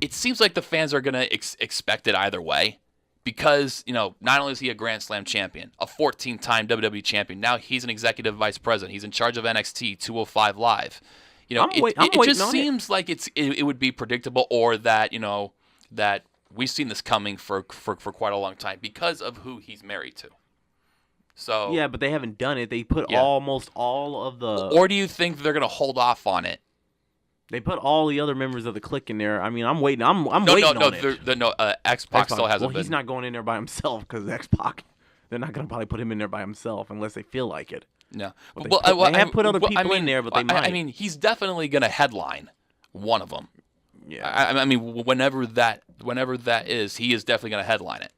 it seems like the fans are gonna expect it either way. Because, not only is he a Grand Slam champion, a 14-time WWE champion, now he's an executive vice president. He's in charge of NXT 205 Live. It just seems like it would be predictable, or that, that we've seen this coming for quite a long time because of who he's married to. So yeah, but they haven't done it. They put almost all of the. Or do you think they're gonna hold off on it? They put all the other members of the clique in there. I mean, I'm waiting. I'm waiting on it. X-Pac still hasn't been. Well, he's not going in there by himself because X-Pac. They're not going to probably put him in there by himself unless they feel like it. No. They have put other people in there, but they might. I mean, he's definitely going to headline one of them. Yeah. I mean, whenever that is, he is definitely going to headline it.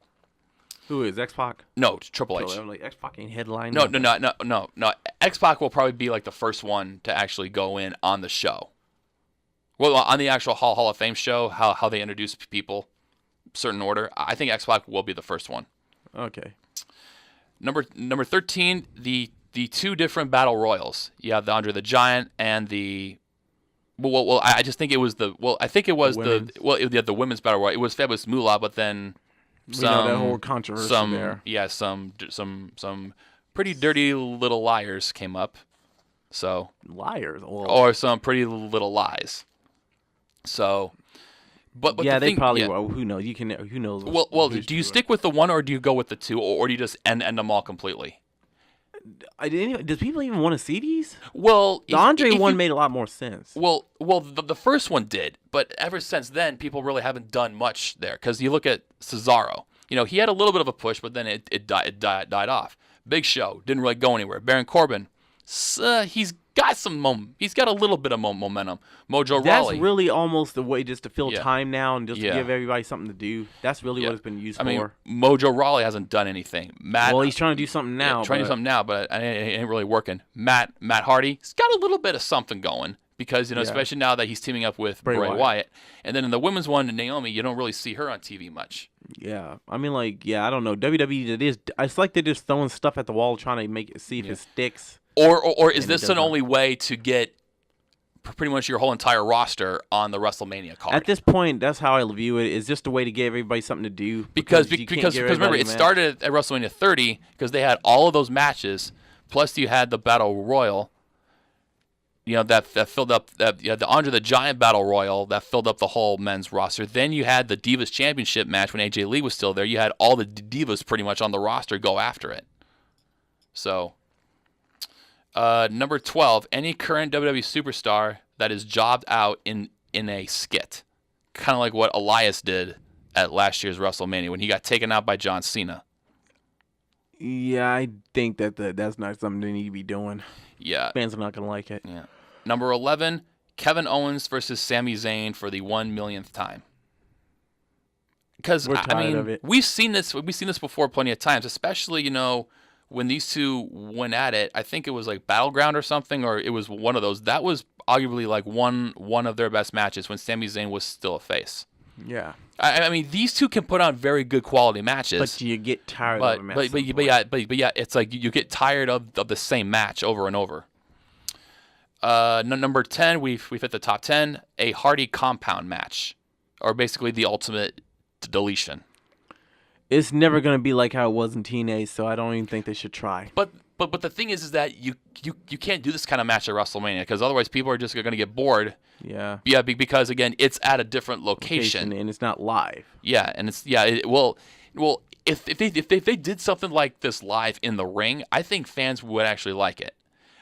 Who is X-Pac? No, Triple H. Like X-Pac ain't headline. No. X-Pac will probably be like the first one to actually go in on the show. Well, on the actual Hall of Fame show, how they introduce people, certain order, I think X-Pac will be the first one. Okay. Number 13, the two different battle royals. You have the Andre the Giant and the. Well, I just think it was the. Well, I think it was the women's battle royal. It was Fabulous Moolah, but then that whole controversy there. Yeah, some pretty dirty little liars came up. So liars, or some pretty little lies. So, but yeah, they probably. Yeah. Who knows? Who knows? Well, do you stick with the one, or do you go with the two, or do you just end them all completely? Does people even want to see these? Well, the Andre one made a lot more sense. Well, the first one did, but ever since then, people really haven't done much there. Because you look at Cesaro, he had a little bit of a push, but then it died off. Big Show didn't really go anywhere. Baron Corbin, he's got a little bit of momentum. Mojo Rawley. That's really almost the way just to fill time now and just to give everybody something to do. That's really what it's been used for. I mean, Mojo Rawley hasn't done anything. He's trying to do something now. But it ain't really working. Matt Hardy, he's got a little bit of something going because, especially now that he's teaming up with Bray Wyatt. And then in the women's one, Naomi, you don't really see her on TV much. Yeah. I mean, I don't know. WWE, it's like they're just throwing stuff at the wall trying to see if it sticks. Or is this an only way to get pretty much your whole entire roster on the WrestleMania card? At this point, that's how I view it. It's just a way to give everybody something to do. Because remember, it started at WrestleMania 30 because they had all of those matches, plus you had the Battle Royal, that filled up, you had the Andre the Giant Battle Royal that filled up the whole men's roster. Then you had the Divas Championship match when AJ Lee was still there. You had all the Divas pretty much on the roster go after it. So... number 12, any current WWE superstar that is jobbed out in a skit. Kind of like what Elias did at last year's WrestleMania when he got taken out by John Cena. Yeah, I think that's not something they need to be doing. Yeah. Fans are not going to like it. Yeah. Number 11, Kevin Owens versus Sami Zayn for the 1 millionth time. Because, we've seen this before plenty of times, especially, when these two went at it. I think it was like Battleground or something, or it was one of those. That was arguably like one of their best matches when Sami Zayn was still a face. Yeah. I mean, these two can put on very good quality matches. But you get tired of them. But yeah, it's like you get tired of the same match over and over. Number 10, we've hit the top 10. A Hardy compound match, or basically the ultimate deletion. It's never going to be like how it was in TNA, so I don't even think they should try. But the thing is that you can't do this kind of match at WrestleMania because otherwise people are just going to get bored. Yeah. Yeah, because again, it's at a different location and it's not live. Yeah, and it's if they did something like this live in the ring, I think fans would actually like it.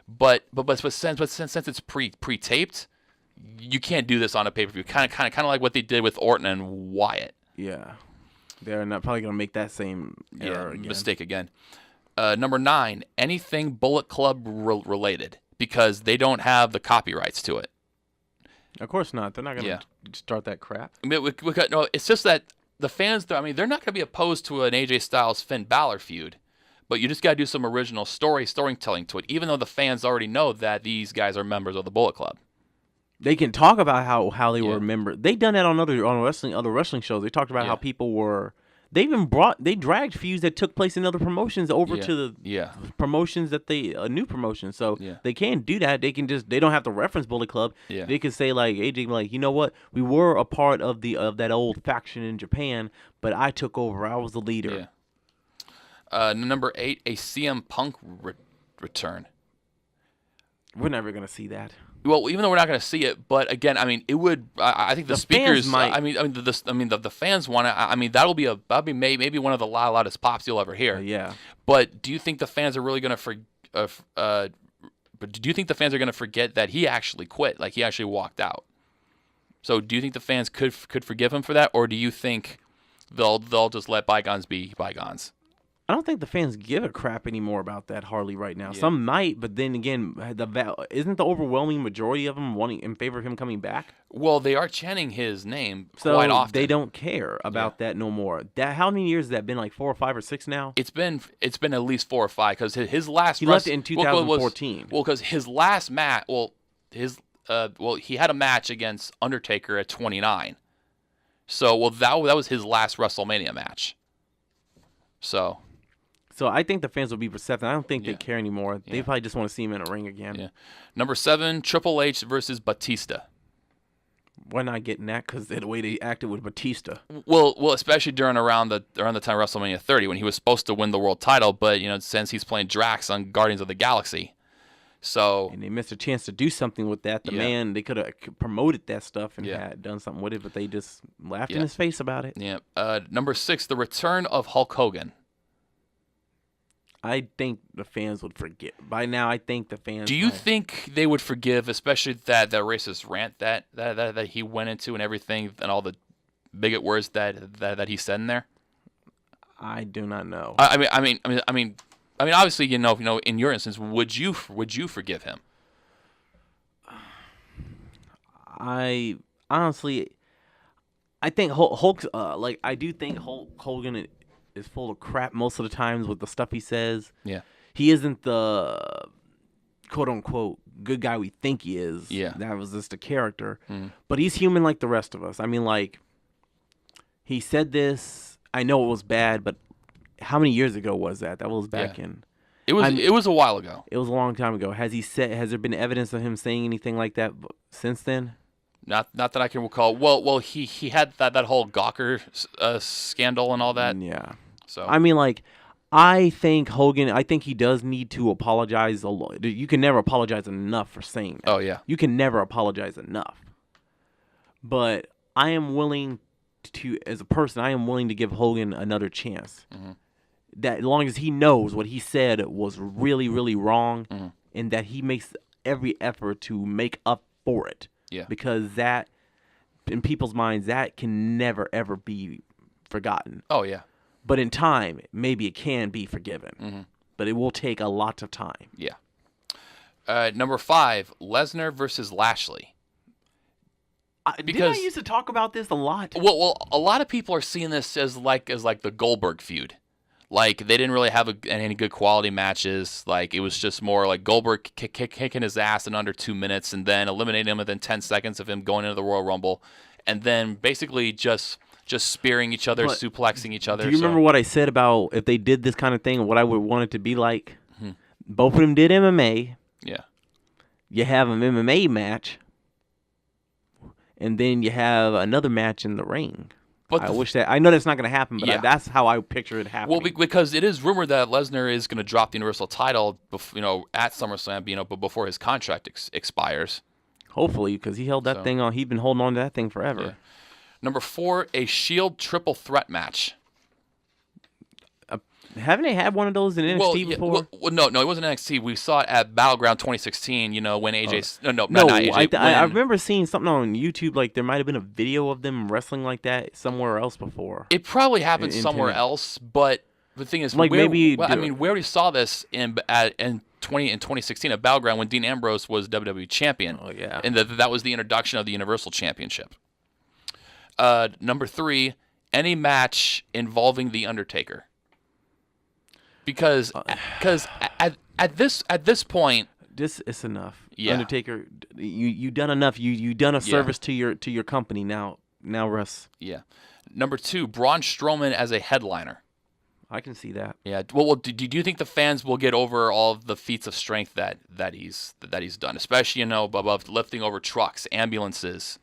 But since it's pre-taped, you can't do this on a pay-per-view. Kind of like what they did with Orton and Wyatt. Yeah. They're not probably going to make that same error again. Mistake again. Number 9, anything Bullet Club related. because they don't have the copyrights to it. Of course not. They're not going to start that crap. I mean, no, it's just that the fans, I mean, they're not going to be opposed to an AJ Styles Finn Balor feud, but you just got to do some original storytelling to it, even though the fans already know that these guys are members of the Bullet Club. They can talk about how they were members. They done that on other wrestling shows. They talked about how people were. They dragged feuds that took place in other promotions over to the promotions that new promotions. So they can do that. They don't have to reference Bullet Club. Yeah. They can say like AJ, like, you know what, we were a part of that old faction in Japan, but I took over. I was the leader. Yeah. Number 8, a CM Punk return. We're never gonna see that. Well, even though we're not going to see it, but again, I mean, it would. I think the speakers might. The fans want it. I mean, that'll be maybe one of the loudest pops you'll ever hear. Yeah. But do you think the fans are really going to But do you think the fans are going to forget that he actually quit? Like, he actually walked out. So, do you think the fans could forgive him for that, or do you think they'll just let bygones be bygones? I don't think the fans give a crap anymore about that Harley right now. Yeah. Some might, but then again, isn't the overwhelming majority of them wanting in favor of him coming back? Well, they are chanting his name quite often. They don't care about that no more. How many years has that been? Like 4 or 5 or 6 now? It's been at least 4 or 5 because his last. He left it in 2014. Well, because his last match. He had a match against Undertaker at 29. So that was his last WrestleMania match. So I think the fans will be receptive. I don't think they care anymore. They probably just want to see him in a ring again. Yeah. Number 7, Triple H versus Batista. We're not getting that because of the way they acted with Batista. Well, especially around the time of WrestleMania 30 when he was supposed to win the world title, but since he's playing Drax on Guardians of the Galaxy, and they missed a chance to do something with that. They could have promoted that stuff and had done something with it, but they just laughed in his face about it. Yeah. Number 6, the return of Hulk Hogan. I think the fans would forget. By now, I think the fans... Do you think they would forgive, especially that racist rant that he went into and everything, and all the bigot words that he said in there? I do not know. I mean, obviously, in your instance, would you forgive him? I honestly, I think Hulk's I do think Hulk Hogan is full of crap most of the times with the stuff he says. Yeah. He isn't the quote-unquote good guy we think he is. Yeah. That was just a character. Mm. But he's human like the rest of us. I mean, like, he said this. I know it was bad, but how many years ago was that? That was back in... It was a while ago. It was a long time ago. Has there been evidence of him saying anything like that since then? Not that I can recall. Well, he had that whole Gawker scandal and all that. Yeah. So I mean, like, I think he does need to apologize a lot. You can never apologize enough for saying that. Oh yeah. You can never apologize enough. But I am willing to, as a person, I am willing to give Hogan another chance. Mm-hmm. That as long as he knows what he said was really, really wrong, mm-hmm. and that he makes every effort to make up for it. Yeah. Because that, in people's minds, that can never, ever be forgotten. Oh, yeah. But in time, maybe it can be forgiven. Mm-hmm. But it will take a lot of time. Yeah. Number 5, Lesnar versus Lashley. Didn't I used to talk about this a lot? Well, a lot of people are seeing this as like the Goldberg feud. Like, they didn't really have any good quality matches. Like, it was just more like Goldberg kicking his ass in under 2 minutes and then eliminating him within 10 seconds of him going into the Royal Rumble. And then basically just spearing each other, suplexing each other. Do you remember what I said about if they did this kind of thing, what I would want it to be like? Mm-hmm. Both of them did MMA. Yeah. You have an MMA match. And then you have another match in the ring. But I know that's not going to happen, but that's how I picture it happening. Well, because it is rumored that Lesnar is going to drop the Universal title, at SummerSlam, but before his contract expires. Hopefully, because he held that thing on. He'd been holding on to that thing forever. Yeah. Number 4, a Shield triple threat match. Haven't they had one of those in NXT before? No, it wasn't NXT. We saw it at Battleground 2016. When AJ. Not AJ. I remember seeing something on YouTube. Like there might have been a video of them wrestling like that somewhere else before. It probably happened somewhere else, but The thing is, Like, maybe I mean, we already saw this in 2016 at Battleground when Dean Ambrose was WWE champion. Oh yeah. And that was the introduction of the Universal Championship. Number 3, any match involving the Undertaker. Because at this point, this is enough. Yeah. Undertaker, you done enough. You done a service to your company. Now, Russ. Yeah. Number 2, Braun Strowman as a headliner. I can see that. Yeah. Well, do you think the fans will get over all of the feats of strength that he's done, especially above lifting over trucks, ambulances?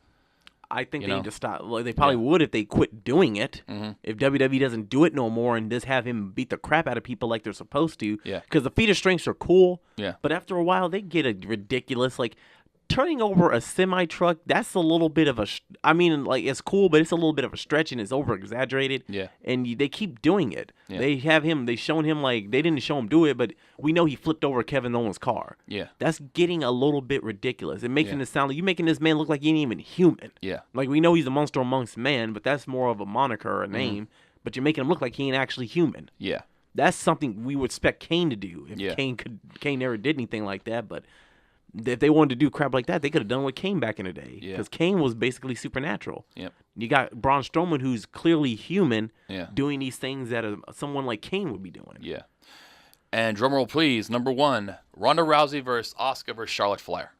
I think they need to stop. Well, they probably would if they quit doing it. Mm-hmm. If WWE doesn't do it no more and just have him beat the crap out of people like they're supposed to. Yeah. Because the feat of strengths are cool. Yeah. But after a while, they get ridiculous. Like, turning over a semi truck, that's a little bit of a. I mean, like, it's cool, but it's a little bit of a stretch and it's over exaggerated. Yeah. And they keep doing it. Yeah. They shown him, like, they didn't show him do it, but we know he flipped over Kevin Owens' car. Yeah. That's getting a little bit ridiculous. It makes it sound like you're making this man look like he ain't even human. Yeah. Like, we know he's a monster amongst men, but that's more of a moniker or a name. But you're making him look like he ain't actually human. Yeah. That's something we would expect Kane to do if Yeah. Kane never did anything like that. But if they wanted to do crap like that, they could have done with Kane back in the day. Yeah. Because Kane was basically supernatural. Yep. You got Braun Strowman, who's clearly human, Yeah. doing these things that someone like Kane would be doing. Yeah. And drumroll, please. Number 1, Ronda Rousey versus Asuka versus Charlotte Flair.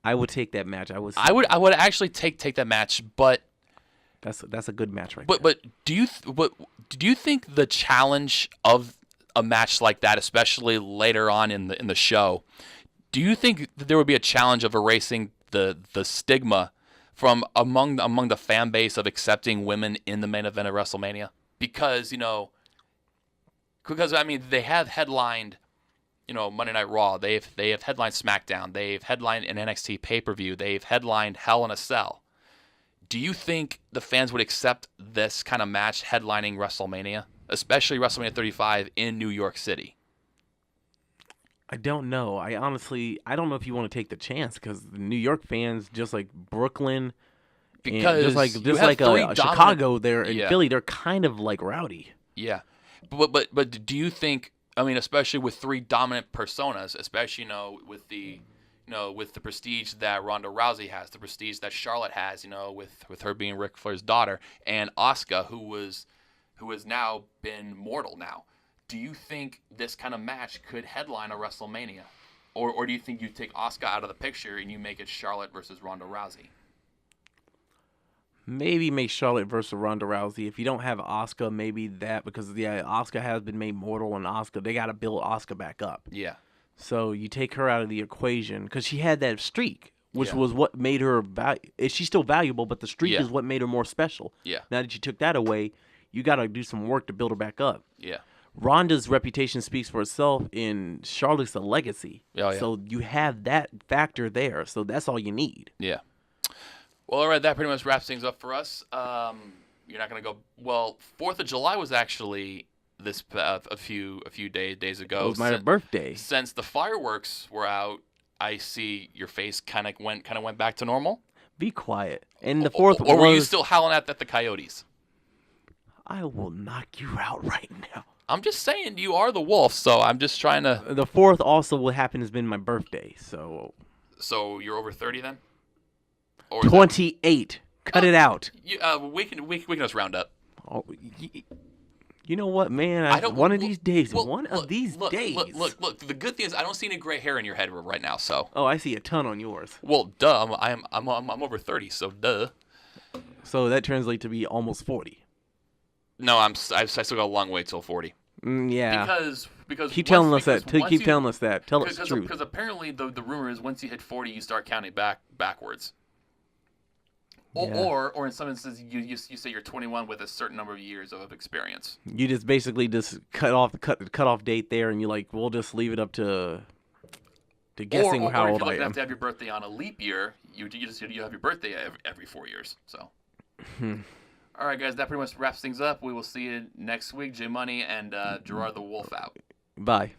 I would take that match. I would actually take that match, but that's a good match there. but do you think the challenge of a match like that, especially later on in the show, do you think that there would be a challenge of erasing the stigma from among the fan base of accepting women in the main event of WrestleMania? Because I mean, they have headlined Monday Night Raw, they have headlined SmackDown, they've headlined an NXT pay-per-view, they've headlined Hell in a Cell. Do you think the fans would accept this kind of match headlining WrestleMania, especially WrestleMania 35 in New York City? I don't know. I don't know if you want to take the chance because the New York fans, just like Brooklyn, because just like Chicago there and Philly, they're kind of like rowdy. Yeah, but do you think? I mean, especially with 3 dominant personas, especially with the prestige that Ronda Rousey has, the prestige that Charlotte has, with her being Ric Flair's daughter, and Asuka, who has now been mortal now. Do you think this kind of match could headline a WrestleMania? Or do you think you take Asuka out of the picture and you make it Charlotte versus Ronda Rousey? Maybe make Charlotte versus Ronda Rousey. If you don't have Asuka, maybe that, because Asuka has been made mortal, and they got to build Asuka back up. Yeah. So you take her out of the equation because she had that streak, which was what made her she's still valuable, but the streak is what made her more special. Yeah. Now that you took that away, you got to do some work to build her back up. Yeah. Ronda's reputation speaks for itself, and Charlotte's a legacy. Oh, yeah. So you have that factor there. So that's all you need. Yeah. Well, all right, that pretty much wraps things up for us. You're not going to go. Well, 4th of July was actually this a few days ago. It was my birthday. Since the fireworks were out, I see your face kind of went back to normal. Be quiet. And the 4th or were you still howling at the coyotes? I will knock you out right now. I'm just saying, you are the wolf, so I'm just trying to. The 4th also what happened has been my birthday, so. So you're over 30 then? Or 28. Cut it out. We can just round up. Oh, you know what, man? One of these days. Look, the good thing is I don't see any gray hair in your head right now. So. Oh, I see a ton on yours. Well, duh. I'm over 30, so duh. So that translates to be almost 40. No, I still got a long way till 40. Yeah. Because keep telling us that. Telling us that. Tell us the truth. Because apparently the rumor is once you hit 40, you start counting backwards. Yeah. Or in some instances, you say you're 21 with a certain number of years of experience. You just basically cut off the cutoff date there, and you're like, we'll just leave it up to guessing how old I am. Or if you have to have your birthday on a leap year, you have your birthday every 4 years. So. All right, guys, that pretty much wraps things up. We will see you next week. J Money and Gerard the Wolf out. Bye.